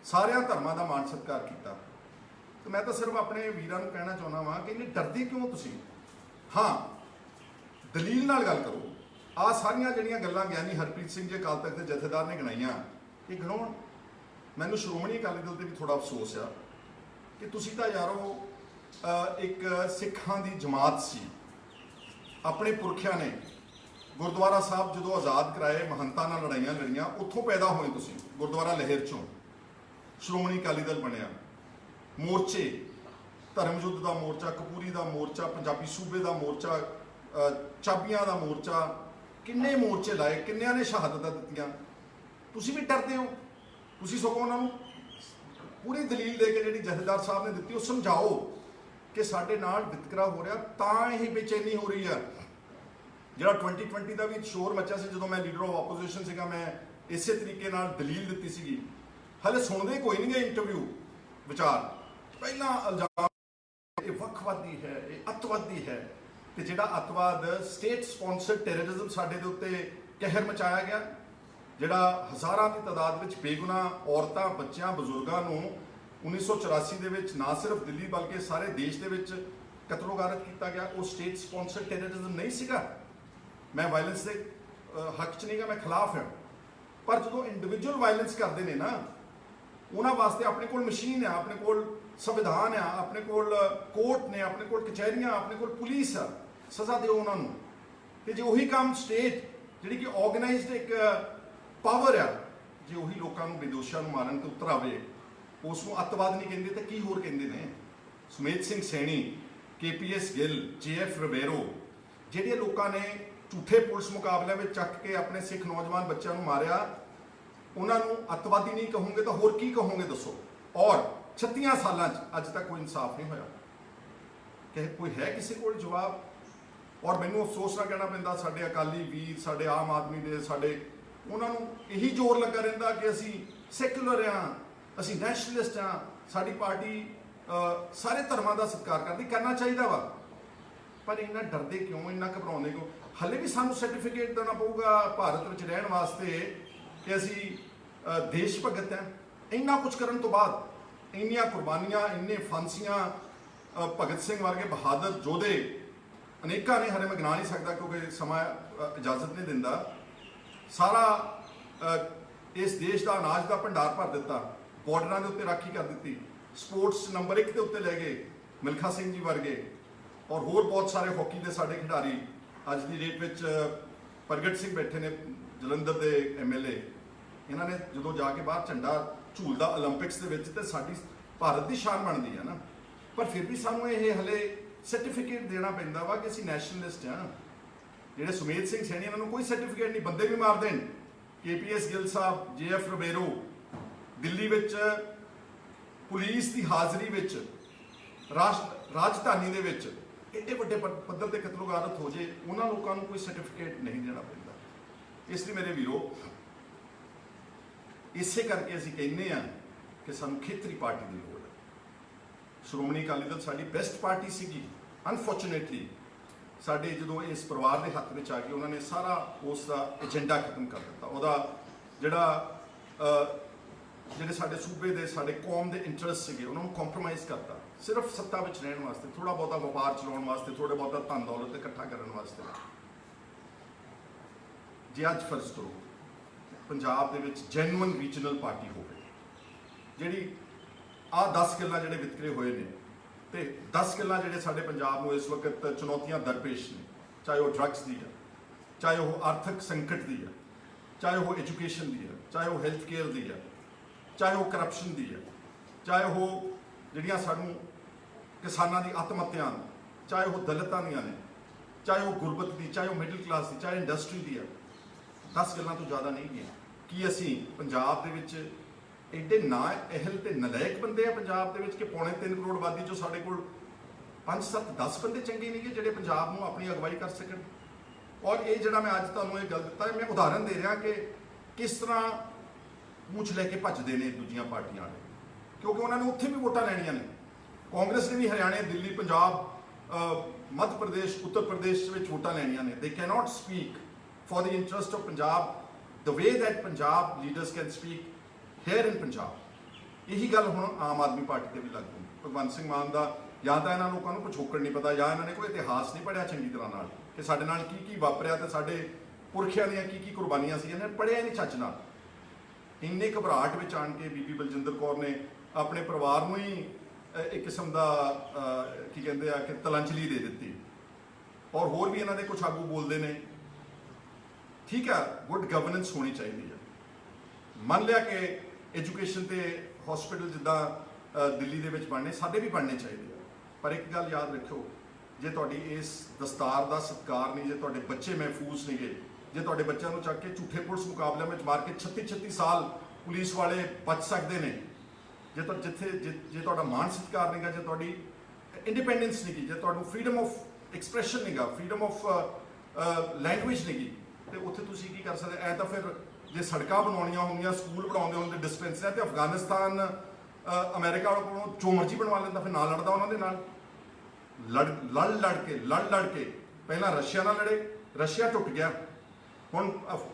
ਸਾਰਿਆਂ ਧਰਮਾਂ ਦਾ ਮਾਣ ਸਤਿਕਾਰ ਕੀਤਾ। ਤੇ ਮੈਂ ਤਾਂ ਸਿਰਫ ਆਪਣੇ ਵੀਰਾਂ ਨੂੰ ਕਹਿਣਾ ਚਾਹੁੰਦਾ ਵਾਂ ਕਿ ਇਹਨੇ ਡਰਦੇ ਕਿਉਂ ਤੁਸੀਂ? ਹਾਂ, ਦਲੀਲ ਨਾਲ ਗੱਲ ਕਰੋ। ਆਹ ਸਾਰੀਆਂ ਜਿਹੜੀਆਂ ਗੱਲਾਂ ਗਿਆਨੀ ਹਰਪ੍ਰੀਤ ਸਿੰਘ ਜੀ ਅਕਾਲ ਤਖਤ ਦੇ ਜਥੇਦਾਰ ਨੇ ਗਿਣਾਈਆਂ, ਇਹ ਗਿਣਾਉਣ। ਮੈਨੂੰ ਸ਼੍ਰੋਮਣੀ ਅਕਾਲੀ ਦਲ ਤੇ ਵੀ ਥੋੜਾ ਅਫਸੋਸ ਆ ਕਿ ਤੁਸੀਂ ਤਾਂ ਯਾਰੋ ਇੱਕ ਸਿੱਖਾਂ ਦੀ ਜਮਾਤ ਸੀ। ਆਪਣੇ ਪੁਰਖਿਆਂ ਨੇ ਗੁਰਦੁਆਰਾ ਸਾਹਿਬ ਜਦੋਂ ਆਜ਼ਾਦ ਕਰਾਏ, ਮਹੰਤਾਂ ਨਾਲ ਲੜਾਈਆਂ ਲੜੀਆਂ, ਉੱਥੋਂ ਪੈਦਾ ਹੋਏ ਤੁਸੀਂ। ਗੁਰਦੁਆਰਾ ਲਹਿਰ ਚੋਂ ਸ਼੍ਰੋਮਣੀ ਅਕਾਲੀ ਦਲ ਬਣਿਆ। ਮੋਰਚੇ, ਧਰਮ ਯੁੱਧ ਦਾ ਮੋਰਚਾ, ਕਪੂਰੀ ਦਾ ਮੋਰਚਾ, ਪੰਜਾਬੀ ਸੂਬੇ ਦਾ ਮੋਰਚਾ, ਚਾਬੀਆਂ ਦਾ ਮੋਰਚਾ, ਕਿੰਨੇ ਮੋਰਚੇ ਲਾਏ, ਕਿੰਨਿਆਂ ਨੇ ਸ਼ਹਾਦਤਾਂ ਦਿੱਤੀਆਂ। ਤੁਸੀਂ ਵੀ ਡਰਦੇ ਹੋ। ਤੁਸੀਂ ਸਗੋਂ ਉਹਨਾਂ ਨੂੰ ਪੂਰੀ ਦਲੀਲ ਦੇ ਕੇ ਜਿਹੜੀ ਜਥੇਦਾਰ ਸਾਹਿਬ ਨੇ ਦਿੱਤੀ ਉਹ ਸਮਝਾਓ ਕਿ ਸਾਡੇ ਨਾਲ ਵਿਤਕਰਾ ਹੋ ਰਿਹਾ, ਤਾਂ ਇਹ ਬੇਚੈਨੀ ਹੋ ਰਹੀ ਆ। ਜਿਹੜਾ 2020 ਦਾ ਵੀ ਸ਼ੋਰ ਮੱਚਿਆ ਸੀ ਜਦੋਂ ਮੈਂ ਲੀਡਰ ਆਫ ਆਪੋਜੀਸ਼ਨ ਸੀਗਾ, ਮੈਂ ਇਸੇ ਤਰੀਕੇ ਨਾਲ ਦਲੀਲ ਦਿੱਤੀ ਸੀਗੀ। ਹਲੇ ਸੁਣਦੇ ਕੋਈ ਨਹੀਂ ਗਏ ਇੰਟਰਵਿਊ ਵਿਚਾਰ। ਪਹਿਲਾਂ ਇਲਜ਼ਾਮ ਇਹ ਵੱਖਵਾਦੀ ਹੈ, ਇਹ ਅੱਤਵਾਦੀ ਹੈ। ਤੇ ਜਿਹੜਾ ਅੱਤਵਾਦ, ਸਟੇਟ ਸਪਾਂਸਰਡ ਟੈਰਰਿਜ਼ਮ ਸਾਡੇ ਦੇ ਉੱਤੇ ਕਹਿਰ ਮਚਾਇਆ ਗਿਆ, ਜਿਹੜਾ ਹਜ਼ਾਰਾਂ ਦੀ ਤਾਦਾਦ ਵਿੱਚ ਬੇਗੁਨਾਹ ਔਰਤਾਂ, ਬੱਚਿਆਂ, ਬਜ਼ੁਰਗਾਂ ਨੂੰ 1984 ਦੇ ਵਿੱਚ ਨਾ ਸਿਰਫ ਦਿੱਲੀ ਬਲਕਿ ਸਾਰੇ ਦੇਸ਼ ਦੇ ਵਿੱਚ ਕਤਲੋਗਾਰਤ ਕੀਤਾ ਗਿਆ, ਉਹ ਸਟੇਟ ਸਪਾਂਸਰਡ ਟੈਰਰਿਜ਼ਮ ਨਹੀਂ ਸੀਗਾ। ਮੈਂ ਵਾਇਲੈਂਸ ਦੇ ਹੱਕ 'ਚ ਨਹੀਂਗਾ, ਮੈਂ ਖਿਲਾਫ ਹਾਂ। ਪਰ ਜਦੋਂ ਇੰਡੀਵਿਜੂਅਲ ਵਾਇਲੈਂਸ ਕਰਦੇ ਨੇ ਨਾ, ਉਹਨਾਂ ਵਾਸਤੇ ਆਪਣੇ ਕੋਲ ਮਸ਼ੀਨ ਆ, ਆਪਣੇ ਕੋਲ ਸੰਵਿਧਾਨ ਆ, ਆਪਣੇ ਕੋਲ ਕੋਰਟ ਨੇ, ਆਪਣੇ ਕੋਲ ਕਚਹਿਰੀਆਂ, ਆਪਣੇ ਕੋਲ ਪੁਲਿਸ ਆ। ਸਜ਼ਾ ਦਿਓ ਉਹਨਾਂ ਨੂੰ। ਤੇ ਜੇ ਉਹੀ ਕੰਮ ਸਟੇਟ ਜਿਹੜੀ ਕਿ ਆਰਗੇਨਾਈਜ਼ਡ ਇੱਕ ਪਾਵਰ ਆ, ਜੇ ਉਹੀ ਲੋਕਾਂ ਨੂੰ, ਬੇਦੋਸ਼ਾਂ ਨੂੰ ਮਾਰਨ ਤੇ ਉਤਰ ਆਵੇ, ਉਸ ਨੂੰ ਅੱਤਵਾਦ ਨਹੀਂ ਕਹਿੰਦੇ ਤਾਂ ਕੀ ਹੋਰ ਕਹਿੰਦੇ ਨੇ? ਸੁਮੇਧ ਸਿੰਘ ਸੈਣੀ, KPS ਗਿੱਲ, JF ਰਿਬੇਰੋ, ਜਿਹੜੇ ਲੋਕਾਂ ਨੇ ਝੂਠੇ ਪੁਲਿਸ ਮੁਕਾਬਲਿਆਂ ਵਿੱਚ ਚੱਕ ਕੇ ਆਪਣੇ ਸਿੱਖ ਨੌਜਵਾਨ ਬੱਚਿਆਂ ਨੂੰ ਮਾਰਿਆ, ਉਹਨਾਂ ਨੂੰ ਅੱਤਵਾਦੀ ਨਹੀਂ ਕਹੋਗੇ ਤਾਂ ਹੋਰ ਕੀ ਕਹੋਗੇ ਦੱਸੋ? ਔਰ 36 ਸਾਲਾਂ 'ਚ ਅੱਜ ਤੱਕ ਕੋਈ ਇਨਸਾਫ ਨਹੀਂ ਹੋਇਆ। ਕਿ ਕੋਈ ਹੈ ਕਿਸੇ ਕੋਲ ਜਵਾਬ? ਔਰ ਮੈਨੂੰ ਅਫਸੋਸ ਨਾਲ ਕਹਿਣਾ ਪੈਂਦਾ, ਸਾਡੇ ਅਕਾਲੀ ਵੀਰ, ਸਾਡੇ ਆਮ ਆਦਮੀ ਦੇ, ਸਾਡੇ ਉਹਨਾਂ ਨੂੰ ਇਹੀ ਜ਼ੋਰ ਲੱਗਾ ਰਹਿੰਦਾ ਕਿ ਅਸੀਂ ਸੈਕੂਲਰ ਹਾਂ, ਅਸੀਂ ਨੈਸ਼ਨਲਿਸਟ ਹਾਂ, ਸਾਡੀ ਪਾਰਟੀ ਸਾਰੇ ਧਰਮਾਂ ਦਾ ਸਤਿਕਾਰ ਕਰਦੀ। ਕਰਨਾ ਚਾਹੀਦਾ ਵਾ, ਪਰ ਇੰਨਾ ਡਰਦੇ ਕਿਉਂ, ਇੰਨਾ ਘਬਰਾਉਂਦੇ ਕਿਉਂ? ਹਲੇ ਵੀ ਸਾਨੂੰ ਸਰਟੀਫਿਕੇਟ ਦੇਣਾ ਪਊਗਾ ਭਾਰਤ ਵਿੱਚ ਰਹਿਣ ਵਾਸਤੇ ਕਿ ਅਸੀਂ ਦੇਸ਼ ਭਗਤ ਹਾਂ। ਇੰਨਾ ਕੁਝ ਕਰਨ ਤੋਂ ਬਾਅਦ, ਇੰਨੀਆਂ ਕੁਰਬਾਨੀਆਂ, ਇੰਨੇ ਫਾਂਸੀਆਂ, ਭਗਤ ਸਿੰਘ ਵਰਗੇ ਬਹਾਦਰ ਯੋਧੇ ਅਨੇਕਾਂ ਨੇ, ਹਲੇ ਮੈਂ ਗਿਣਾ ਨਹੀਂ ਸਕਦਾ ਕਿਉਂਕਿ ਸਮਾਂ ਇਜਾਜ਼ਤ ਨਹੀਂ ਦਿੰਦਾ। ਸਾਰਾ ਇਸ ਦੇਸ਼ ਦਾ ਅਨਾਜ ਦਾ ਭੰਡਾਰ ਭਰ ਦਿੱਤਾ, ਬਾਰਡਰਾਂ ਦੇ ਉੱਤੇ ਰਾਖੀ ਕਰ ਦਿੱਤੀ, ਸਪੋਰਟਸ ਨੰਬਰ 1 ਦੇ ਉੱਤੇ ਲੈ ਗਏ ਮਿਲਖਾ ਸਿੰਘ ਜੀ ਵਰਗੇ, ਔਰ ਹੋਰ ਬਹੁਤ ਸਾਰੇ ਹਾਕੀ ਦੇ ਸਾਡੇ ਖਿਡਾਰੀ। ਅੱਜ ਦੀ ਡੇਟ ਵਿੱਚ ਪ੍ਰਗਟ ਸਿੰਘ ਬੈਠੇ ਨੇ ਜਲੰਧਰ ਦੇ MLA, ਇਹਨਾਂ ਨੇ ਜਦੋਂ ਜਾ ਕੇ ਬਾਹਰ ਝੰਡਾ ਝੂਲਦਾ 올림픽ਸ ਦੇ ਵਿੱਚ, ਤੇ ਸਾਡੀ ਭਾਰਤ ਦੀ ਸ਼ਾਨ ਬਣਦੀ ਹੈ ਨਾ। ਪਰ ਫਿਰ ਵੀ ਸਾਨੂੰ ਇਹ ਹਲੇ ਸਰਟੀਫਿਕੇਟ ਦੇਣਾ ਪੈਂਦਾ ਵਾ ਕਿ ਅਸੀਂ ਨੈਸ਼ਨਲਿਸਟ ਹਾਂ। ਜਿਹੜੇ ਸੁਮੇਧ ਸਿੰਘ ਸੈਣੀ, ਇਹਨਾਂ ਨੂੰ ਕੋਈ ਸਰਟੀਫਿਕੇਟ ਨਹੀਂ, ਬੰਦੇ ਵੀ ਮਾਰ ਦੇਣ। KPS ਗਿੱਲ ਸਾਹਿਬ, JF ਰਿਬੇਰੋ, ਦਿੱਲੀ ਵਿੱਚ ਪੁਲਿਸ ਦੀ ਹਾਜ਼ਰੀ ਵਿੱਚ, ਰਾਜਧਾਨੀ ਦੇ ਵਿੱਚ ਏਡੇ ਵੱਡੇ ਪੱਧਰ ਤੇ ਕਤਲੋਗਾਰਤ ਹੋ ਜੇ, ਉਹਨਾਂ ਲੋਕਾਂ ਨੂੰ ਕੋਈ ਸਰਟੀਫਿਕੇਟ ਨਹੀਂ ਦੇਣਾ ਪੈਂਦਾ। ਇਸ ਲਈ ਮੇਰੇ ਵੀਰੋ, ਇਸੇ ਕਰਕੇ ਅਸੀਂ ਕਹਿੰਦੇ ਹਾਂ ਕਿ ਸਾਨੂੰ ਖੇਤਰੀ ਪਾਰਟੀ ਦੀ ਲੋੜ ਹੈ। ਸ਼੍ਰੋਮਣੀ ਅਕਾਲੀ ਦਲ ਸਾਡੀ ਬੈਸਟ ਪਾਰਟੀ ਸੀਗੀ। ਅਨਫੋਰਚੂਨੇਟਲੀ ਸਾਡੇ ਜਦੋਂ ਇਸ ਪਰਿਵਾਰ ਦੇ ਹੱਥ ਵਿੱਚ ਆ ਗਈ, ਉਹਨਾਂ ਨੇ ਸਾਰਾ ਉਸ ਦਾ ਏਜੰਡਾ ਖਤਮ ਕਰ ਦਿੱਤਾ। ਉਹਦਾ ਜਿਹੜੇ ਸਾਡੇ ਸੂਬੇ ਦੇ, ਸਾਡੇ ਕੌਮ ਦੇ ਇੰਟਰਸਟ ਸੀਗੇ, ਉਹਨਾਂ ਨੂੰ ਕੰਪਰੋਮਾਈਜ਼ ਕਰਤਾ, ਸਿਰਫ ਸੱਤਾ ਵਿੱਚ ਰਹਿਣ ਵਾਸਤੇ, ਥੋੜਾ ਬਹੁਤਾ ਵਪਾਰ ਚਲਾਉਣ ਵਾਸਤੇ, ਥੋੜਾ ਬਹੁਤਾ ਧਨ ਦੌਲਤ ਇਕੱਠਾ ਕਰਨ ਵਾਸਤੇ। ਜੇ ਅੱਜ ਫਰਜ਼ ਕਰੋ ਪੰਜਾਬ ਦੇ ਵਿੱਚ ਜੈਨੂਅਨ ਰੀਜਨਲ ਪਾਰਟੀ ਹੋਵੇ, ਜਿਹੜੀ ਆਹ 10 ਗੱਲਾਂ ਜਿਹੜੇ ਵਿਤਕਰੇ ਹੋਏ ਨੇ, ਤੇ 10 ਗੱਲਾਂ ਜਿਹੜੇ ਸਾਡੇ ਪੰਜਾਬ ਨੂੰ ਇਸ ਵਕਤ ਚੁਣੌਤੀਆਂ ਦਰਪੇਸ਼ ਨੇ, ਚਾਹੇ ਉਹ ਡਰੱਗਸ ਦੀ ਹੈ, ਚਾਹੇ ਉਹ ਆਰਥਿਕ ਸੰਕਟ ਦੀ ਹੈ, ਚਾਹੇ ਉਹ ਐਜੂਕੇਸ਼ਨ ਦੀ ਹੈ, ਚਾਹੇ ਉਹ ਹੈਲਥ ਕੇਅਰ ਦੀ ਹੈ, ਚਾਹੇ ਉਹ ਕਰਪਸ਼ਨ ਦੀ ਹੈ, ਚਾਹੇ ਉਹ ਜਿਹੜੀਆਂ ਸਾਨੂੰ ਕਿਸਾਨਾਂ ਦੀ ਆਤਮ ਹੱਤਿਆ, ਚਾਹੇ ਉਹ ਦਲਿਤਾਂ ਦੀਆਂ ਨੇ, ਚਾਹੇ ਉਹ ਗੁਰਬਤ ਦੀ, ਚਾਹੇ ਉਹ ਮਿਡਲ ਕਲਾਸ ਦੀ, ਚਾਹੇ ਇੰਡਸਟਰੀ ਦੀ ਹੈ। 10 ਗੱਲਾਂ ਤੋਂ ਜ਼ਿਆਦਾ ਨਹੀਂ ਗਈਆਂ। ਕੀ ਅਸੀਂ ਪੰਜਾਬ ਦੇ ਵਿੱਚ ਐਡੇ ਨਾ ਅਹਿਲ ਤੇ ਨਲਾਇਕ ਬੰਦੇ ਆ ਪੰਜਾਬ ਦੇ ਵਿੱਚ ਕਿ 3.25 ਕਰੋੜ ਆਬਾਦੀ ਚੋਂ ਸਾਡੇ ਕੋਲ 5, 7, 10 ਬੰਦੇ ਚੰਗੇ ਨਹੀਂ ਕਿ ਜਿਹੜੇ ਪੰਜਾਬ ਨੂੰ ਆਪਣੀ ਅਗਵਾਈ ਕਰ ਸਕਣ? ਔਰ ਇਹ ਜਿਹੜਾ ਮੈਂ ਅੱਜ ਤੁਹਾਨੂੰ ਇਹ ਗੱਲ ਦਿੱਤਾ, ਮੈਂ ਉਦਾਹਰਨ ਦੇ ਰਿਹਾ ਕਿ ਕਿਸ ਤਰ੍ਹਾਂ ਪੂਛ ਲੈ ਕੇ ਭੱਜਦੇ ਨੇ ਦੂਜੀਆਂ ਪਾਰਟੀਆਂ ਵਾਲੇ, ਕਿਉਂਕਿ ਉਹਨਾਂ ਨੇ ਉੱਥੇ ਵੀ ਵੋਟਾਂ ਲੈਣੀਆਂ ਨੇ। ਕਾਂਗਰਸ ਨੇ ਵੀ ਹਰਿਆਣੇ, ਦਿੱਲੀ, ਪੰਜਾਬ ਮੱਧ ਪ੍ਰਦੇਸ਼ ਉੱਤਰ ਪ੍ਰਦੇਸ਼ ਵਿੱਚ ਵੋਟਾਂ ਲੈਣੀਆਂ ਨੇ, ਦੇ cannot speak for the interest of Punjab the way that Punjab leaders can speak hair ਇਨ ਪੰਜਾਬ। ਇਹੀ ਗੱਲ ਹੁਣ ਆਮ ਆਦਮੀ ਪਾਰਟੀ ਤੇ ਵੀ ਲੱਗੂ। ਭਗਵੰਤ ਸਿੰਘ ਮਾਨ ਦਾ ਜਾਂ ਤਾਂ ਇਹਨਾਂ ਲੋਕਾਂ ਨੂੰ ਪਿਛੋਕੜ ਨਹੀਂ ਪਤਾ, ਜਾਂ ਇਹਨਾਂ ਨੇ ਕੋਈ ਇਤਿਹਾਸ ਨਹੀਂ ਪੜ੍ਹਿਆ ਚੰਗੀ ਤਰ੍ਹਾਂ ਨਾਲ ਕਿ ਸਾਡੇ ਨਾਲ ਕੀ ਕੀ ਵਾਪਰਿਆ ਤੇ ਸਾਡੇ ਪੁਰਖਿਆਂ ਦੀਆਂ ਕੀ ਕੀ ਕੁਰਬਾਨੀਆਂ ਸੀ, ਇਹਨੇ ਪੜ੍ਹਿਆ ਨਹੀਂ ਚੱਜ ਨਾਲ। ਇੰਨੇ ਘਬਰਾਹਟ ਵਿੱਚ ਆਣ ਕੇ ਬੀਬੀ ਬਲਜਿੰਦਰ ਕੌਰ ਨੇ ਆਪਣੇ ਪਰਿਵਾਰ ਨੂੰ ਹੀ ਇੱਕ ਕਿਸਮ ਦਾ ਕੀ ਕਹਿੰਦੇ ਆ ਕਿ ਤਲੰਚਲੀ ਦੇ ਦਿੱਤੀ। ਔਰ ਹੋਰ ਵੀ ਇਹਨਾਂ ਦੇ ਕੁਝ ਆਗੂ ਬੋਲਦੇ ਨੇ, ਠੀਕ ਹੈ, ਗੁੱਡ ਗਵਰਨੈਂਸ ਹੋਣੀ ਚਾਹੀਦੀ ਹੈ। ਮੰਨ ਲਿਆ ਕਿ ਐਜੂਕੇਸ਼ਨ ਤੇ ਹਸਪੀਟਲ ਜਿੱਦਾਂ ਦਿੱਲੀ ਦੇ ਵਿੱਚ ਬਣਨੇ, ਸਾਡੇ ਵੀ ਬਣਨੇ ਚਾਹੀਦੇ ਆ, ਪਰ ਇੱਕ ਗੱਲ ਯਾਦ ਰੱਖਿਓ, ਜੇ ਤੁਹਾਡੀ ਇਸ ਦਸਤਾਰ ਦਾ ਸਤਿਕਾਰ ਨਹੀਂ, ਜੇ ਤੁਹਾਡੇ ਬੱਚੇ ਮਹਿਫੂਜ਼ ਨਹੀਂਗੇ, ਜੇ ਤੁਹਾਡੇ ਬੱਚਿਆਂ ਨੂੰ ਚੱਕ ਕੇ ਝੂਠੇ ਪੁਲਿਸ ਮੁਕਾਬਲਿਆਂ ਵਿੱਚ ਮਾਰ ਕੇ 36 ਸਾਲ ਪੁਲਿਸ ਵਾਲੇ ਬਚ ਸਕਦੇ ਨੇ, ਜੇ ਤੁਹਾਡਾ ਮਾਣ ਸਤਿਕਾਰ ਨਹੀਂਗਾ, ਜੇ ਤੁਹਾਡੀ ਇੰਡੀਪੈਂਡੈਂਸ ਨਹੀਂਗੀ, ਜੇ ਤੁਹਾਨੂੰ ਫਰੀडम ਆਫ ਐਕਸਪ੍ਰੈਸ਼ਨ ਨਹੀਂਗਾ, ਫਰੀडम ਆਫ ਲੈਂਗੁਏਜ ਨਹੀਂਗੀ, ਤੇ ਉੱਥੇ ਤੁਸੀਂ ਕੀ ਕਰ ਸਕਦੇ? ਐ ਤਾਂ ਫਿਰ ਜੇ ਸੜਕਾਂ ਬਣਾਉਣੀਆਂ ਹੁੰਦੀਆਂ, ਸਕੂਲ ਬਣਾਉਂਦੇ ਹੁੰਦੇ, ਡਿਸਪੈਂਸਰੀਆਂ, ਤੇ ਅਫਗਾਨਿਸਤਾਨ ਅਮਰੀਕਾ ਕੋਲੋਂ ਜੋ ਮਰਜ਼ੀ ਬਣਵਾ ਲੈਂਦਾ, ਫਿਰ ਨਾਲ ਲੜਦਾ ਉਹਨਾਂ ਦੇ ਨਾਲ। ਲੜ ਕੇ ਪਹਿਲਾਂ ਰਸ਼ੀਆ ਨਾਲ ਲੜੇ, ਰਸ਼ੀਆ ਟੁੱਟ ਗਿਆ, ਹੁਣ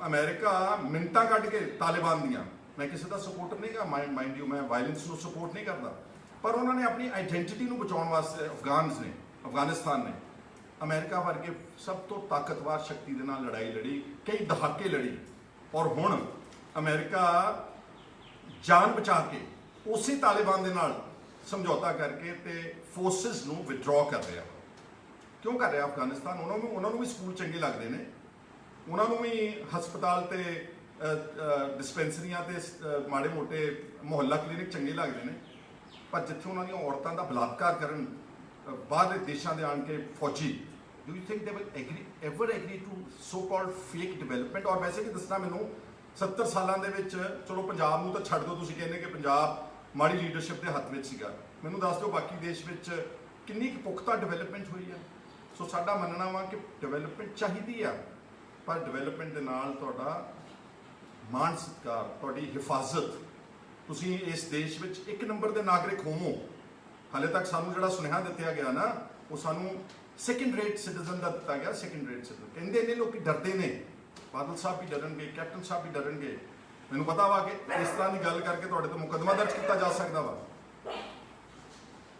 ਅਮਰੀਕਾ ਮਿੰਟਾਂ ਕੱਢ ਕੇ ਤਾਲਿਬਾਨ ਦੀਆਂ। ਮੈਂ ਕਿਸੇ ਦਾ ਸਪੋਰਟਰ ਨਹੀਂਗਾ, ਮਾਈਂਡ ਯੂ, ਮੈਂ ਵਾਇਲੈਂਸ ਨੂੰ ਸਪੋਰਟ ਨਹੀਂ ਕਰਦਾ, ਪਰ ਉਹਨਾਂ ਨੇ ਆਪਣੀ ਆਈਡੈਂਟਿਟੀ ਨੂੰ ਬਚਾਉਣ ਵਾਸਤੇ ਅਫਗਾਨਿਸਤਾਨ ਨੇ ਅਮਰੀਕਾ ਵਰਗੇ ਸਭ ਤੋਂ ਤਾਕਤਵਰ ਸ਼ਕਤੀ ਦੇ ਨਾਲ ਲੜਾਈ ਲੜੀ, ਕਈ ਦਹਾਕੇ ਲੜੀ, ਔਰ ਹੁਣ ਅਮਰੀਕਾ ਜਾਨ ਬਚਾ ਕੇ ਉਸੇ ਤਾਲਿਬਾਨ ਦੇ ਨਾਲ ਸਮਝੌਤਾ ਕਰਕੇ ਤੇ ਫੋਰਸਿਸ ਨੂੰ ਵਿਦਡਰਾ ਕਰ ਰਿਹਾ। ਕਿਉਂ ਕਰ ਰਿਹਾ ਅਫਗਾਨਿਸਤਾਨ? ਉਹਨਾਂ ਨੂੰ ਵੀ ਸਕੂਲ ਚੰਗੇ ਲੱਗਦੇ ਨੇ, ਉਹਨਾਂ ਨੂੰ ਵੀ ਹਸਪਤਾਲ ਤੇ ਡਿਸਪੈਂਸਰੀਆਂ ਤੇ ਮਾੜੇ ਮੋਟੇ ਮੁਹੱਲਾ ਕਲੀਨਿਕ ਚੰਗੇ ਲੱਗਦੇ ਨੇ, ਪਰ ਜਿੱਥੇ ਉਹਨਾਂ ਦੀਆਂ ਔਰਤਾਂ ਦਾ ਬਲਾਤਕਾਰ ਕਰਨ ਬਾਹਰ ਦੇ ਦੇਸ਼ਾਂ ਦੇ ਆਣ ਕੇ ਫੌਜੀ, do you think they will ever agree to so called fake development? ਔਰ ਵੈਸੇ ਵੀ ਦੱਸਣਾ ਮੈਨੂੰ, 70 ਸਾਲਾਂ ਦੇ ਵਿੱਚ, ਚਲੋ ਪੰਜਾਬ ਨੂੰ ਤਾਂ ਛੱਡ ਦਿਓ, ਤੁਸੀਂ ਕਹਿੰਦੇ ਕਿ ਪੰਜਾਬ ਮਾੜੀ ਲੀਡਰਸ਼ਿਪ ਦੇ ਹੱਥ ਵਿੱਚ ਸੀਗਾ, ਮੈਨੂੰ ਦੱਸ ਦਿਓ ਬਾਕੀ ਦੇਸ਼ ਵਿੱਚ ਕਿੰਨੀ ਕੁ ਪੁਖਤਾ ਡਿਵੈਲਪਮੈਂਟ ਹੋਈ ਆ। ਸੋ ਸਾਡਾ ਮੰਨਣਾ ਵਾ ਕਿ ਡਿਵੈਲਪਮੈਂਟ ਚਾਹੀਦੀ ਆ, ਪਰ ਡਿਵੈਲਪਮੈਂਟ ਦੇ ਨਾਲ ਤੁਹਾਡਾ ਮਾਣ ਸਤਿਕਾਰ, ਤੁਹਾਡੀ ਹਿਫਾਜ਼ਤ, ਤੁਸੀਂ ਇਸ ਦੇਸ਼ ਵਿੱਚ ਇੱਕ ਨੰਬਰ ਦੇ ਨਾਗਰਿਕ ਹੋਵੋ। ਹਾਲੇ ਤੱਕ ਸਾਨੂੰ ਜਿਹੜਾ ਸੁਨੇਹਾ ਦਿੱਤਾ ਗਿਆ ਨਾ, ਉਹ ਸਾਨੂੰ ਸੈਕੰਡ ਰੇਟ ਸਿਟੀਜ਼ਨ ਦਾ ਦਿੱਤਾ ਗਿਆ। ਸੈਕੰਡ ਰੇਟ ਸਿਟੀਜ਼ਨ ਕਹਿੰਦੇ ਨੇ ਲੋਕੀ, ਡਰਦੇ ਨੇ, ਬਾਦਲ ਸਾਹਿਬ ਵੀ ਡਰਨਗੇ, ਕੈਪਟਨ ਸਾਹਿਬ ਵੀ ਡਰਨਗੇ। ਮੈਨੂੰ ਪਤਾ ਵਾ ਕਿ ਇਸ ਤਰ੍ਹਾਂ ਦੀ ਗੱਲ ਕਰਕੇ ਤੁਹਾਡੇ ਤੇ ਮੁਕੱਦਮਾ ਦਰਜ ਕੀਤਾ ਜਾ ਸਕਦਾ ਵਾ,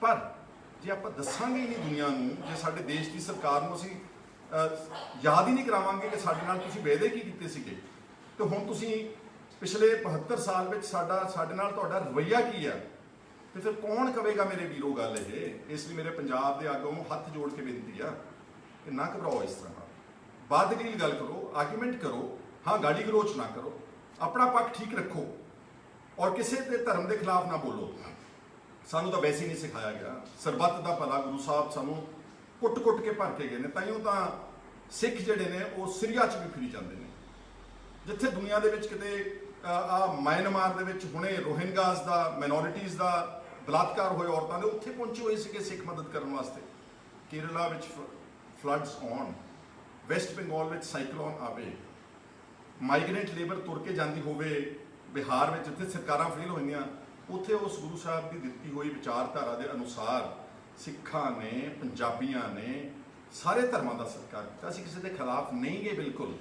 ਪਰ ਜੇ ਆਪਾਂ ਦੱਸਾਂਗੇ ਹੀ ਨਹੀਂ ਦੁਨੀਆ ਨੂੰ, ਜੇ ਸਾਡੇ ਦੇਸ਼ ਦੀ ਸਰਕਾਰ ਨੂੰ ਅਸੀਂ ਯਾਦ ਹੀ ਨਹੀਂ ਕਰਾਵਾਂਗੇ ਕਿ ਸਾਡੇ ਨਾਲ ਤੁਸੀਂ ਵਾਅਦੇ ਕੀ ਕੀਤੇ ਸੀਗੇ, ਤੇ ਹੁਣ ਤੁਸੀਂ ਪਿਛਲੇ 72 ਸਾਲ ਵਿੱਚ ਸਾਡੇ ਨਾਲ ਤੁਹਾਡਾ ਰਵੱਈਆ ਕੀ ਆ, ਤੇ ਫਿਰ ਕੌਣ ਕਵੇਗਾ ਮੇਰੇ ਵੀਰੋ ਗੱਲ ਇਹ? ਇਸ ਲਈ ਮੇਰੇ ਪੰਜਾਬ ਦੇ ਆਗੂਆਂ ਨੂੰ ਹੱਥ ਜੋੜ ਕੇ ਬੇਨਤੀ ਆ ਕਿ ਨਾ ਘਬਰਾਓ, ਇਸ ਤਰ੍ਹਾਂ ਬਾਦਲੀਲ ਗੱਲ ਕਰੋ, ਆਰਗੂਮੈਂਟ ਕਰੋ, ਹਾਂ ਗਾਲੀ ਗਲੋਚ ਨਾ ਕਰੋ, ਆਪਣਾ ਪੱਖ ਠੀਕ ਰੱਖੋ, ਔਰ ਕਿਸੇ ਦੇ ਧਰਮ ਦੇ ਖਿਲਾਫ ਨਾ ਬੋਲੋ। ਸਾਨੂੰ ਤਾਂ ਵੈਸੇ ਹੀ ਨਹੀਂ ਸਿਖਾਇਆ ਗਿਆ। ਸਰਬੱਤ ਦਾ ਭਲਾ ਗੁਰੂ ਸਾਹਿਬ ਸਾਨੂੰ ਕੁੱਟ ਕੇ ਭਰ ਕੇ ਗਏ ਨੇ, ਤਾਈਓ ਤਾਂ ਸਿੱਖ ਜਿਹੜੇ ਨੇ ਉਹ ਸੀਰੀਆ 'ਚ ਵੀ ਫਿਰੀ ਜਾਂਦੇ ਨੇ। ਜਿੱਥੇ ਦੁਨੀਆ ਦੇ ਵਿੱਚ ਕਿਤੇ ਮਾਇਨਮਾਰ ਦੇ ਵਿੱਚ ਹੁਣੇ ਰੋਹਿੰਗਾਸ ਦਾ, ਮਾਈਨੋਰਿਟੀਜ਼ ਦਾ ਬਲਾਤਕਾਰ ਹੋਏ ਔਰਤਾਂ ਦੇ, ਉੱਥੇ ਪਹੁੰਚੇ ਹੋਏ ਸੀਗੇ ਸਿੱਖ ਮਦਦ ਕਰਨ ਵਾਸਤੇ। ਕੇਰਲਾ ਵਿੱਚ ਫਲੱਡਸ ਆਉਣ, ਵੈਸਟ ਬੰਗਾਲ ਵਿੱਚ ਸਾਈਕਲੋਨ ਆਵੇ, ਮਾਈਗ੍ਰੇਂਟ ਲੇਬਰ ਤੁਰ ਕੇ ਜਾਂਦੀ ਹੋਵੇ, ਬਿਹਾਰ ਵਿੱਚ ਜਿੱਥੇ ਸਰਕਾਰਾਂ ਫੇਲ ਹੋਈਆਂ, ਉੱਥੇ ਉਸ ਗੁਰੂ ਸਾਹਿਬ ਦੀ ਦਿੱਤੀ ਹੋਈ ਵਿਚਾਰਧਾਰਾ ਦੇ ਅਨੁਸਾਰ ਸਿੱਖਾਂ ਨੇ, ਪੰਜਾਬੀਆਂ ਨੇ ਸਾਰੇ ਧਰਮਾਂ ਦਾ ਸਤਿਕਾਰ ਕੀਤਾ। ਅਸੀਂ ਕਿਸੇ ਦੇ ਖਿਲਾਫ ਨਹੀਂ ਗਏ ਬਿਲਕੁਲ।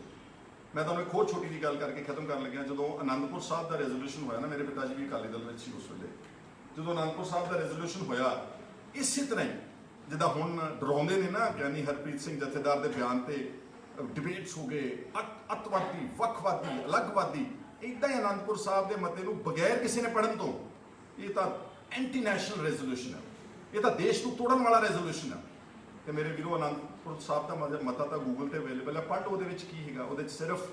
ਮੈਂ ਤੁਹਾਨੂੰ ਇੱਕ ਹੋਰ ਛੋਟੀ ਜਿਹੀ ਗੱਲ ਕਰਕੇ ਖਤਮ ਕਰਨ ਲੱਗਿਆ। ਜਦੋਂ ਅਨੰਦਪੁਰ ਸਾਹਿਬ ਦਾ ਰੈਜ਼ੋਲੂਸ਼ਨ ਹੋਇਆ ਨਾ, ਮੇਰੇ ਪਿਤਾ ਜੀ ਵੀ ਅਕਾਲੀ ਦਲ ਵਿੱਚ ਸੀ ਉਸ ਵੇਲੇ, ਜਦੋਂ ਅਨੰਦਪੁਰ ਸਾਹਿਬ ਦਾ ਰੈਜ਼ੋਲੂਸ਼ਨ ਹੋਇਆ, ਇਸੇ ਤਰ੍ਹਾਂ ਹੀ ਜਿੱਦਾਂ ਹੁਣ ਡਰਾਉਂਦੇ ਨੇ ਨਾ ਗਿਆਨੀ ਹਰਪ੍ਰੀਤ ਸਿੰਘ ਜਥੇਦਾਰ ਦੇ ਬਿਆਨ ਤੇ ਡਿਬੇਟਸ ਹੋ ਗਏ, ਅੱਤਵਾਦੀ, ਵੱਖਵਾਦੀ, ਅਲੱਗਵਾਦੀ, ਇੱਦਾਂ ਹੀ ਅਨੰਦਪੁਰ ਸਾਹਿਬ ਦੇ ਮਤੇ ਨੂੰ ਬਗੈਰ ਕਿਸੇ ਨੇ ਪੜ੍ਹਨ ਤੋਂ, ਇਹ ਤਾਂ ਐਂਟੀ ਨੈਸ਼ਨਲ ਰੈਜ਼ੋਲੂਸ਼ਨ ਹੈ, ਇਹ ਤਾਂ ਦੇਸ਼ ਨੂੰ ਤੋੜਨ ਵਾਲਾ ਰੈਜ਼ੋਲੂਸ਼ਨ ਹੈ। ਤੇ ਮੇਰੇ ਵੀਰੋ, ਅਨੰਦਪੁਰ ਸਾਹਿਬ ਦਾ ਮਤਾ ਤਾਂ ਗੂਗਲ ਤੇ ਅਵੇਲੇਬਲ ਹੈ, ਪੜ੍ਹ। ਉਹਦੇ ਵਿੱਚ ਕੀ ਹੈਗਾ? ਉਹਦੇ 'ਚ ਸਿਰਫ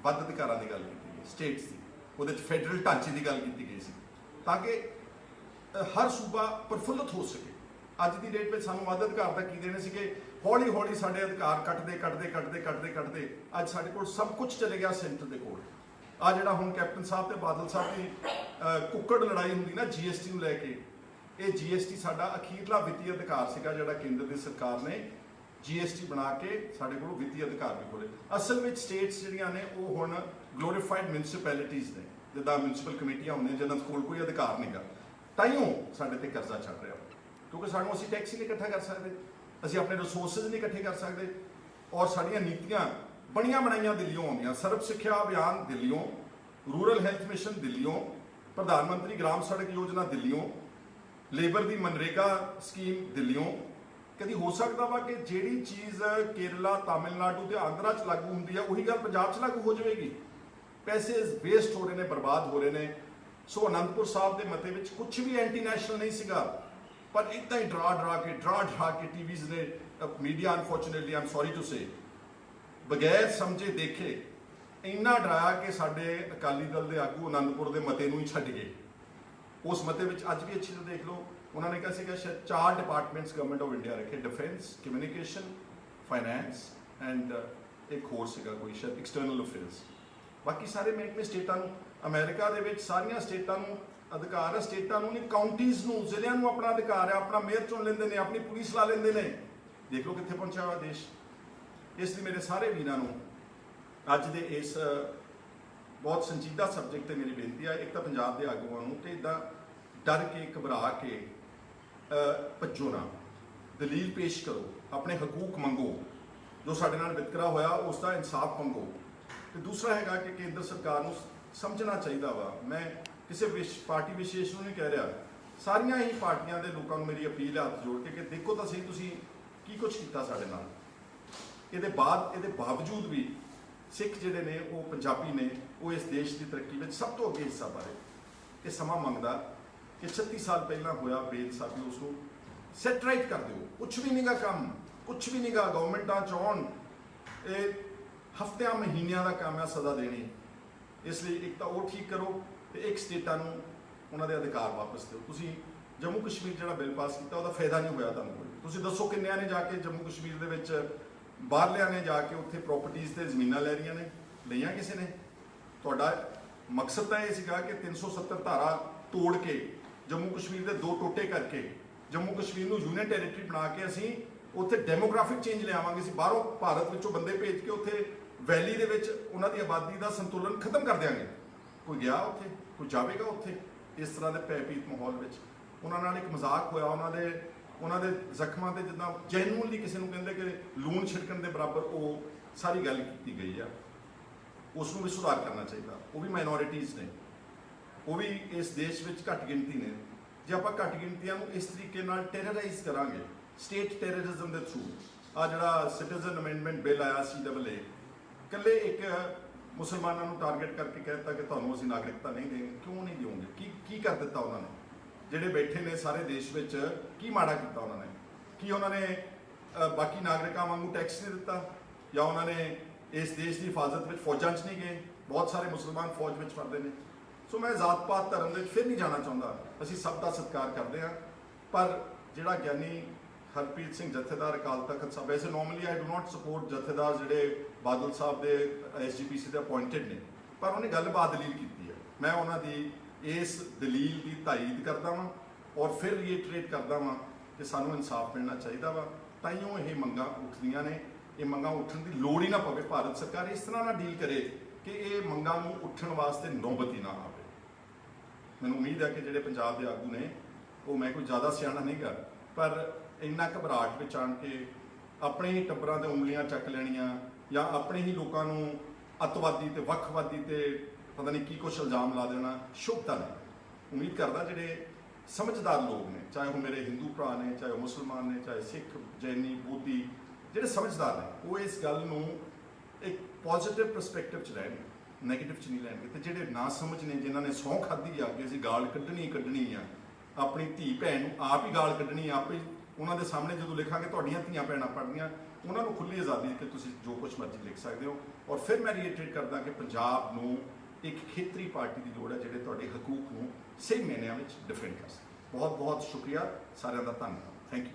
ਵੱਧ ਅਧਿਕਾਰਾਂ ਦੀ ਗੱਲ ਕੀਤੀ ਗਈ, ਸਟੇਟਸ ਦੀ, ਉਹਦੇ 'ਚ ਫੈਡਰਲ ਢਾਂਚੇ ਦੀ ਗੱਲ ਕੀਤੀ ਗਈ ਸੀ, ਤਾਂ ਕਿ ਹਰ ਸੂਬਾ ਪ੍ਰਫੁੱਲਤ ਹੋ ਸਕੇ। ਅੱਜ ਦੀ ਡੇਟ ਵਿੱਚ ਸਾਨੂੰ ਵੱਧ ਅਧਿਕਾਰ ਤਾਂ ਕੀ ਦੇਣੇ ਸੀਗੇ? ਹੌਲੀ ਹੌਲੀ ਸਾਡੇ ਅਧਿਕਾਰ ਕੱਟਦੇ ਅੱਜ ਸਾਡੇ ਕੋਲ ਸਭ ਕੁਝ ਚਲੇ ਗਿਆ ਸੈਂਟਰ ਦੇ ਕੋਲ। ਆ ਜਿਹੜਾ ਹੁਣ ਕੈਪਟਨ ਸਾਹਿਬ ਤੇ ਬਾਦਲ ਸਾਹਿਬ ਦੀ ਕੁੱਕੜ ਲੜਾਈ ਹੁੰਦੀ ਨਾ GST ਨੂੰ ਲੈ ਕੇ, ਇਹ GST ਸਾਡਾ ਅਖੀਰਲਾ ਵਿੱਤੀ ਅਧਿਕਾਰ ਸੀਗਾ, ਜਿਹੜਾ ਕੇਂਦਰ ਦੀ ਸਰਕਾਰ ਨੇ GST ਬਣਾ ਕੇ ਸਾਡੇ ਕੋਲ ਵਿੱਤੀ ਅਧਿਕਾਰ ਵੀ ਖੋਲੇ। ਅਸਲ ਵਿੱਚ ਸਟੇਟਸ ਜਿਹੜੀਆਂ ਨੇ ਉਹ ਹੁਣ ਗਲੋਰੀਫਾਈਡ ਮਿਊਨਿਸਪੈਲਿਟੀਜ਼ ਨੇ, ਜਿੱਦਾਂ ਮਿਊਨਿਸਪਲ ਕਮੇਟੀਆਂ ਹੁੰਦੀਆਂ ਜਿਹਨਾਂ ਕੋਲ ਕੋਈ ਅਧਿਕਾਰ ਨਹੀਂਗਾ। ਤਾਈਓ ਸਾਡੇ ਤੇ ਕਰਜ਼ਾ ਚੱਲ ਰਿਹਾ, ਕਿਉਂਕਿ ਸਾਨੂੰ ਅਸੀਂ ਟੈਕਸ ਹੀ ਨਹੀਂ ਇਕੱਠਾ ਕਰ ਸਕਦੇ। ਅਸੀਂ ਆਪਣੇ ਰਿਸੋਰਸਿਸ ਨਹੀਂ ਇਕੱਠੇ ਕਰ ਸਕਦੇ। ਔਰ ਸਾਡੀਆਂ ਨੀਤੀਆਂ ਬਣੀਆਂ ਬਣਾਈਆਂ ਦਿੱਲੀੋਂ ਆਉਂਦੀਆਂ। ਸਰਬ ਸਿੱਖਿਆ ਅਭਿਆਨ ਦਿੱਲੀੋਂ, ਰੂਰਲ ਹੈਲਥ ਮਿਸ਼ਨ ਦਿੱਲੀੋਂ, ਪ੍ਰਧਾਨ ਮੰਤਰੀ ਗ੍ਰਾਮ ਸੜਕ ਯੋਜਨਾ ਦਿੱਲੀੋਂ, ਲੇਬਰ ਦੀ ਮਨਰੇਗਾ ਸਕੀਮ ਦਿੱਲੀੋਂ। ਕਦੀ ਹੋ ਸਕਦਾ ਵਾ ਕਿ ਜਿਹੜੀ ਚੀਜ਼ ਕੇਰਲਾ, ਤਾਮਿਲਨਾਡੂ ਤੇ ਆਂਧਰਾ 'ਚ ਲਾਗੂ ਹੁੰਦੀ ਆ ਉਹੀ ਗੱਲ ਪੰਜਾਬ 'ਚ ਲਾਗੂ ਹੋ ਜਾਵੇਗੀ? ਪੈਸੇ ਵੇਸਟ ਹੋ ਰਹੇ ਨੇ, ਬਰਬਾਦ ਹੋ ਰਹੇ ਨੇ। ਸੋ ਅਨੰਦਪੁਰ ਸਾਹਿਬ ਦੇ ਮਤੇ ਵਿੱਚ ਕੁਝ ਵੀ ਐਂਟੀ ਨੈਸ਼ਨਲ ਨਹੀਂ ਸੀਗਾ, ਪਰ ਇੱਦਾਂ ਹੀ ਡਰਾ ਕੇ ਟੀਵੀਜ਼ ਨੇ, media unfortunately am sorry to say, ਬਗੈਰ ਸਮਝੇ ਦੇਖੇ ਇੰਨਾ ਡਰਾਇਆ ਕਿ ਸਾਡੇ ਅਕਾਲੀ ਦਲ ਦੇ ਆਗੂ ਅਨੰਦਪੁਰ ਦੇ ਮਤੇ ਨੂੰ ਹੀ ਛੱਡ ਗਏ। ਉਸ ਮਤੇ ਵਿੱਚ ਅੱਜ ਵੀ ਅੱਛੀ ਤਰ੍ਹਾਂ ਦੇਖ ਲਓ, ਉਹਨਾਂ ਨੇ ਕਿਹਾ ਸੀਗਾ ਸ਼ਾਇਦ 4 ਡਿਪਾਰਟਮੈਂਟਸ ਗਵਰਨਮੈਂਟ ਆਫ ਇੰਡੀਆ ਰੱਖੇ, ਡਿਫੈਂਸ, ਕਮਿਊਨੀਕੇਸ਼ਨ, ਫਾਈਨੈਂਸ ਐਂਡ ਇੱਕ ਹੋਰ ਸੀਗਾ ਕੋਈ ਸ਼ਾਇਦ ਐਕਸਟਰਨਲ ਅਫੇਅਰਸ। ਬਾਕੀ ਸਾਰੇ ਮਹਿਕਮੇ ਸਟੇਟਾਂ ਨੂੰ, ਅਮਰੀਕਾ ਦੇ ਵਿੱਚ ਸਾਰੀਆਂ ਸਟੇਟਾਂ ਨੂੰ ਅਧਿਕਾਰ ਹੈ, ਸਟੇਟਾਂ ਨੂੰ ਨਹੀਂ, ਕਾਉਂਟੀਜ਼ ਨੂੰ, ਜ਼ਿਲ੍ਹਿਆਂ ਨੂੰ ਆਪਣਾ ਅਧਿਕਾਰ ਹੈ, ਆਪਣਾ ਮੇਅਰ ਚੁਣ ਲੈਂਦੇ ਨੇ, ਆਪਣੀ ਪੁਲਿਸ ਲਾ ਲੈਂਦੇ ਨੇ। ਦੇਖ ਲਓ ਕਿੱਥੇ ਪਹੁੰਚਿਆ ਹੋਇਆ ਦੇਸ਼। ਇਸ ਲਈ ਮੇਰੇ ਸਾਰੇ ਵੀਰਾਂ ਨੂੰ ਅੱਜ ਦੇ ਇਸ ਬਹੁਤ ਸੰਜੀਦਾ ਸਬਜੈਕਟ ਤੇ ਮੇਰੀ ਬੇਨਤੀ ਹੈ, ਇੱਕ ਤਾਂ ਪੰਜਾਬ ਦੇ ਆਗੂਆਂ ਨੂੰ ਕਿ ਇੱਦਾਂ ਡਰ ਕੇ, ਘਬਰਾ ਕੇ ਭੱਜੋ ਨਾ, ਦਲੀਲ ਪੇਸ਼ ਕਰੋ, ਆਪਣੇ ਹਕੂਕ ਮੰਗੋ, ਜੋ ਸਾਡੇ ਨਾਲ ਵਿਤਕਰਾ ਹੋਇਆ ਉਸ ਦਾ ਇਨਸਾਫ ਮੰਗੋ। ਤੇ ਦੂਸਰਾ ਹੈਗਾ ਕਿ ਕੇਂਦਰ ਸਰਕਾਰ ਨੂੰ ਸਮਝਣਾ ਚਾਹੀਦਾ ਵਾ, ਮੈਂ ਕਿਸੇ ਪਾਰਟੀ ਵਿਸ਼ੇਸ਼ ਨੂੰ ਨਹੀਂ ਕਹਿ ਰਿਹਾ, ਸਾਰੀਆਂ ਹੀ ਪਾਰਟੀਆਂ ਦੇ ਲੋਕਾਂ ਨੂੰ ਮੇਰੀ ਅਪੀਲ ਹੈ ਹੱਥ ਜੋੜ ਕੇ ਕਿ ਦੇਖੋ ਤਾਂ ਸਹੀ ਤੁਸੀਂ ਕੀ ਕੁਝ ਕੀਤਾ ਸਾਡੇ ਨਾਲ। ਇਹਦੇ ਬਾਵਜੂਦ ਵੀ ਸਿੱਖ ਜਿਹੜੇ ਨੇ, ਉਹ ਪੰਜਾਬੀ ਨੇ, ਉਹ ਇਸ ਦੇਸ਼ ਦੀ ਤਰੱਕੀ ਵਿੱਚ ਸਭ ਤੋਂ ਅੱਗੇ ਹਿੱਸਾ ਪਾ ਰਹੇ। ਇਹ ਸਮਾਂ ਮੰਗਦਾ ਕਿ 36 ਸਾਲ ਪਹਿਲਾਂ ਹੋਇਆ ਬੇਇਨਸਾਫੀ, ਉਸ ਨੂੰ ਸੈਟ ਰਾਈਟ ਕਰ ਦਿਓ। ਕੁਛ ਵੀ ਨਹੀਂਗਾ ਕੰਮ, ਕੁਛ ਵੀ ਨਹੀਂਗਾ। ਗਵਰਨਮੈਂਟਾਂ ਚਾਹੁਣ ਇਹ ਹਫ਼ਤਿਆਂ ਮਹੀਨਿਆਂ ਦਾ ਕੰਮ ਹੈ ਸਜ਼ਾ ਦੇਣੀ। ਇਸ ਲਈ ਇੱਕ ਤਾਂ ਉਹ ਠੀਕ ਕਰੋ ਤੇ ਇੱਕ ਸਟੇਟਾਂ ਨੂੰ ਉਹਨਾਂ ਦੇ ਅਧਿਕਾਰ ਵਾਪਸ ਦਿਓ। ਤੁਸੀਂ ਜੰਮੂ ਕਸ਼ਮੀਰ ਜਿਹੜਾ ਬਿੱਲ ਪਾਸ ਕੀਤਾ ਉਹਦਾ ਫਾਇਦਾ ਨਹੀਂ ਹੋਇਆ ਤੁਹਾਨੂੰ ਕੋਈ। ਤੁਸੀਂ ਦੱਸੋ ਕਿੰਨਿਆਂ ਨੇ ਜਾ ਕੇ ਜੰਮੂ ਕਸ਼ਮੀਰ ਦੇ ਵਿੱਚ, ਬਾਹਰਲਿਆਂ ਨੇ ਜਾ ਕੇ ਉੱਥੇ ਪ੍ਰਾਪਰਟੀਆਂ ਤੇ ਜ਼ਮੀਨਾਂ ਲੈ ਰਹੀਆਂ ਨੇ? ਲਈਆਂ ਕਿਸੇ ਨੇ? ਤੁਹਾਡਾ ਮਕਸਦ ਤਾਂ ਇਹ ਸੀਗਾ ਕਿ 370 ਧਾਰਾ ਤੋੜ ਕੇ, ਜੰਮੂ ਕਸ਼ਮੀਰ ਦੇ 2 ਟੋਟੇ ਕਰਕੇ, ਜੰਮੂ ਕਸ਼ਮੀਰ ਨੂੰ ਯੂਨੀਅਨ ਟੈਰੀਟਰੀ ਬਣਾ ਕੇ ਅਸੀਂ ਉੱਥੇ ਡੈਮੋਗ੍ਰਾਫਿਕ ਚੇਂਜ ਲਿਆਵਾਂਗੇ। ਅਸੀਂ ਬਾਹਰੋਂ ਭਾਰਤ ਵਿੱਚੋਂ ਬੰਦੇ ਭੇਜ ਕੇ ਉੱਥੇ ਵੈਲੀ ਦੇ ਵਿੱਚ ਉਹਨਾਂ ਦੀ ਆਬਾਦੀ ਦਾ ਸੰਤੁਲਨ ਖਤਮ ਕਰ ਦਿਆਂਗੇ। ਕੋਈ ਗਿਆ ਉੱਥੇ? ਕੋਈ ਜਾਵੇਗਾ ਉੱਥੇ? ਇਸ ਤਰ੍ਹਾਂ ਦੇ ਭੈਭੀਤ ਮਾਹੌਲ ਵਿੱਚ ਉਹਨਾਂ ਨਾਲ ਇੱਕ ਮਜ਼ਾਕ ਹੋਇਆ, ਉਹਨਾਂ ਦੇ ਜ਼ਖਮਾਂ ਤੇ ਜਿੱਦਾਂ ਜੈਨੂਅਨਲੀ ਕਿਸੇ ਨੂੰ ਕਹਿੰਦੇ ਕਿ ਲੂਣ ਛਿੜਕਣ ਦੇ ਬਰਾਬਰ ਉਹ ਸਾਰੀ ਗੱਲ ਕੀਤੀ ਗਈ ਆ। ਉਸ ਨੂੰ ਵੀ ਸੁਧਾਰ ਕਰਨਾ ਚਾਹੀਦਾ। ਉਹ ਵੀ ਮਾਈਨੋਰਿਟੀਜ਼ ਨੇ, ਉਹ ਵੀ ਇਸ ਦੇਸ਼ ਵਿੱਚ ਘੱਟ ਗਿਣਤੀ ਨੇ। ਜੇ ਆਪਾਂ ਘੱਟ ਗਿਣਤੀਆਂ ਨੂੰ ਇਸ ਤਰੀਕੇ ਨਾਲ ਟੈਰਰਾਈਜ਼ ਕਰਾਂਗੇ, ਸਟੇਟ ਟੈਰਰਿਜ਼ਮ ਦੇ ਥਰੂ, ਆ ਜਿਹੜਾ ਸਿਟੀਜ਼ਨ ਅਮੈਂਡਮੈਂਟ ਬਿੱਲ ਆਇਆ CAA, ਇਕੱਲੇ ਇੱਕ ਮੁਸਲਮਾਨਾਂ ਨੂੰ ਟਾਰਗੇਟ ਕਰਕੇ ਕਹਿਤਾ ਕਿ ਤੁਹਾਨੂੰ ਅਸੀਂ ਨਾਗਰਿਕਤਾ ਨਹੀਂ ਦੇਵਾਂਗੇ। ਕਿਉਂ ਨਹੀਂ ਦਿਓਗੇ? ਕੀ ਕਰ ਦਿੱਤਾ ਉਹਨਾਂ ਨੇ? ਜਿਹੜੇ ਬੈਠੇ ਨੇ ਸਾਰੇ ਦੇਸ਼ ਵਿੱਚ, ਕੀ ਮਾੜਾ ਕੀਤਾ ਉਹਨਾਂ ਨੇ? ਕੀ ਉਹਨਾਂ ਨੇ ਬਾਕੀ ਨਾਗਰਿਕਾਂ ਵਾਂਗੂ ਟੈਕਸ ਨਹੀਂ ਦਿੱਤਾ? ਜਾਂ ਉਹਨਾਂ ਨੇ ਇਸ ਦੇਸ਼ ਦੀ ਹਿਫਾਜ਼ਤ ਵਿੱਚ ਫੌਜਾਂ 'ਚ ਨਹੀਂ ਗਏ? ਬਹੁਤ ਸਾਰੇ ਮੁਸਲਮਾਨ ਫੌਜ ਵਿੱਚ ਫਿਰਦੇ ਨੇ। ਸੋ ਮੈਂ ਜ਼ਾਤ ਪਾਤ ਧਰਮ ਦੇ ਵਿੱਚ ਫਿਰ ਨਹੀਂ ਜਾਣਾ ਚਾਹੁੰਦਾ। ਅਸੀਂ ਸਭ ਦਾ ਸਤਿਕਾਰ ਕਰਦੇ ਹਾਂ, ਪਰ ਜਿਹੜਾ ਗਿਆਨੀ ਹਰਪ੍ਰੀਤ ਸਿੰਘ ਜਥੇਦਾਰ ਅਕਾਲ ਤਖਤ ਸਾਹਿਬ, ਵੈਸੇ normally I do not support ਜਥੇਦਾਰ ਜਿਹੜੇ ਬਾਦਲ ਸਾਹਿਬ ਦੇ SGPC ਦੇ ਅਪਾਇੰਟਡ ਨੇ, ਪਰ ਉਹਨੇ ਗੱਲਬਾਤ ਦਲੀਲ ਕੀਤੀ ਹੈ। ਮੈਂ ਉਹਨਾਂ ਦੀ ਇਸ ਦਲੀਲ ਦੀ ਤਾਈਦ ਕਰਦਾ ਵਾਂ ਔਰ ਫਿਰ ਰੀਇਟਰੇਟ ਕਰਦਾ ਵਾਂ ਕਿ ਸਾਨੂੰ ਇਨਸਾਫ ਮਿਲਣਾ ਚਾਹੀਦਾ ਵਾ। ਤਾਈਓ ਇਹ ਮੰਗਾਂ ਉੱਠਦੀਆਂ ਨੇ। ਇਹ ਮੰਗਾਂ ਉੱਠਣ ਦੀ ਲੋੜ ਹੀ ਨਾ ਪਵੇ। ਭਾਰਤ ਸਰਕਾਰ ਇਸ ਤਰ੍ਹਾਂ ਨਾਲ ਡੀਲ ਕਰੇ ਕਿ ਇਹ ਮੰਗਾਂ ਨੂੰ ਉੱਠਣ ਵਾਸਤੇ ਨੌਬਤ ਹੀ ਨਾ ਆਵੇ। ਮੈਨੂੰ ਉਮੀਦ ਹੈ ਕਿ ਜਿਹੜੇ ਪੰਜਾਬ ਦੇ ਆਗੂ ਨੇ, ਉਹ, ਮੈਂ ਕੋਈ ਜ਼ਿਆਦਾ ਸਿਆਣਾ ਨਹੀਂ ਗਾ, ਪਰ ਇੰਨਾ ਘਬਰਾਹਟ ਵਿੱਚ ਆਣ ਕੇ ਆਪਣੇ ਹੀ ਟੱਬਰਾਂ ਤੇ ਉਂਗਲੀਆਂ ਚੱਕ ਲੈਣੀਆਂ ਜਾਂ ਆਪਣੇ ਹੀ ਲੋਕਾਂ ਨੂੰ ਅੱਤਵਾਦੀ ਤੇ ਵੱਖਵਾਦੀ ਤੇ ਪਤਾ ਨਹੀਂ ਕੀ ਕੁਛ ਇਲਜ਼ਾਮ ਲਾ ਦੇਣਾ ਸ਼ੁਭਤਾ ਨਹੀਂ। ਉਮੀਦ ਕਰਦਾ ਜਿਹੜੇ ਸਮਝਦਾਰ ਲੋਕ ਨੇ, ਚਾਹੇ ਉਹ ਮੇਰੇ ਹਿੰਦੂ ਭਰਾ ਨੇ, ਚਾਹੇ ਉਹ ਮੁਸਲਮਾਨ ਨੇ, ਚਾਹੇ ਸਿੱਖ, ਜੈਨੀ, ਬੋਧੀ, ਜਿਹੜੇ ਸਮਝਦਾਰ ਨੇ, ਉਹ ਇਸ ਗੱਲ ਨੂੰ ਇੱਕ ਪੋਜ਼ਿਟਿਵ ਪਰਸਪੈਕਟਿਵ 'ਚ ਲੈਣਗੇ, ਨੈਗੇਟਿਵ 'ਚ ਨਹੀਂ ਲੈਣਗੇ। ਤੇ ਜਿਹੜੇ ਨਾ ਸਮਝ ਨੇ, ਜਿਨ੍ਹਾਂ ਨੇ ਸਹੁੰ ਖਾਧੀ ਆ ਕਿ ਅਸੀਂ ਗਾਲ ਕੱਢਣੀ ਆ, ਆਪਣੀ ਧੀ ਭੈਣ ਨੂੰ ਆਪ ਹੀ ਗਾਲ ਕੱਢਣੀ, ਆਪ ਹੀ ਉਹਨਾਂ ਦੇ ਸਾਹਮਣੇ ਜਦੋਂ ਲਿਖਾਂਗੇ ਤੁਹਾਡੀਆਂ ਧੀਆਂ ਭੈਣਾਂ ਪੜ੍ਹਦੀਆਂ, ਉਹਨਾਂ ਨੂੰ ਖੁੱਲ੍ਹੀ ਆਜ਼ਾਦੀ ਕਿ ਤੁਸੀਂ ਜੋ ਕੁਝ ਮਰਜ਼ੀ ਲਿਖ ਸਕਦੇ ਹੋ। ਔਰ ਫਿਰ ਮੈਂ ਰੀਇਟਰੇਟ ਕਰਦਾ ਕਿ ਪੰਜਾਬ ਨੂੰ ਇੱਕ ਖੇਤਰੀ ਪਾਰਟੀ ਦੀ ਲੋੜ ਹੈ ਜਿਹੜੇ ਤੁਹਾਡੇ ਹਕੂਕ ਨੂੰ ਸਹੀ ਮਾਇਨਿਆਂ ਵਿੱਚ ਡਿਫੈਂਡ ਕਰ ਸਕੇ। ਬਹੁਤ ਬਹੁਤ ਸ਼ੁਕਰੀਆ, ਸਾਰਿਆਂ ਦਾ ਧੰਨਵਾਦ। Thank you.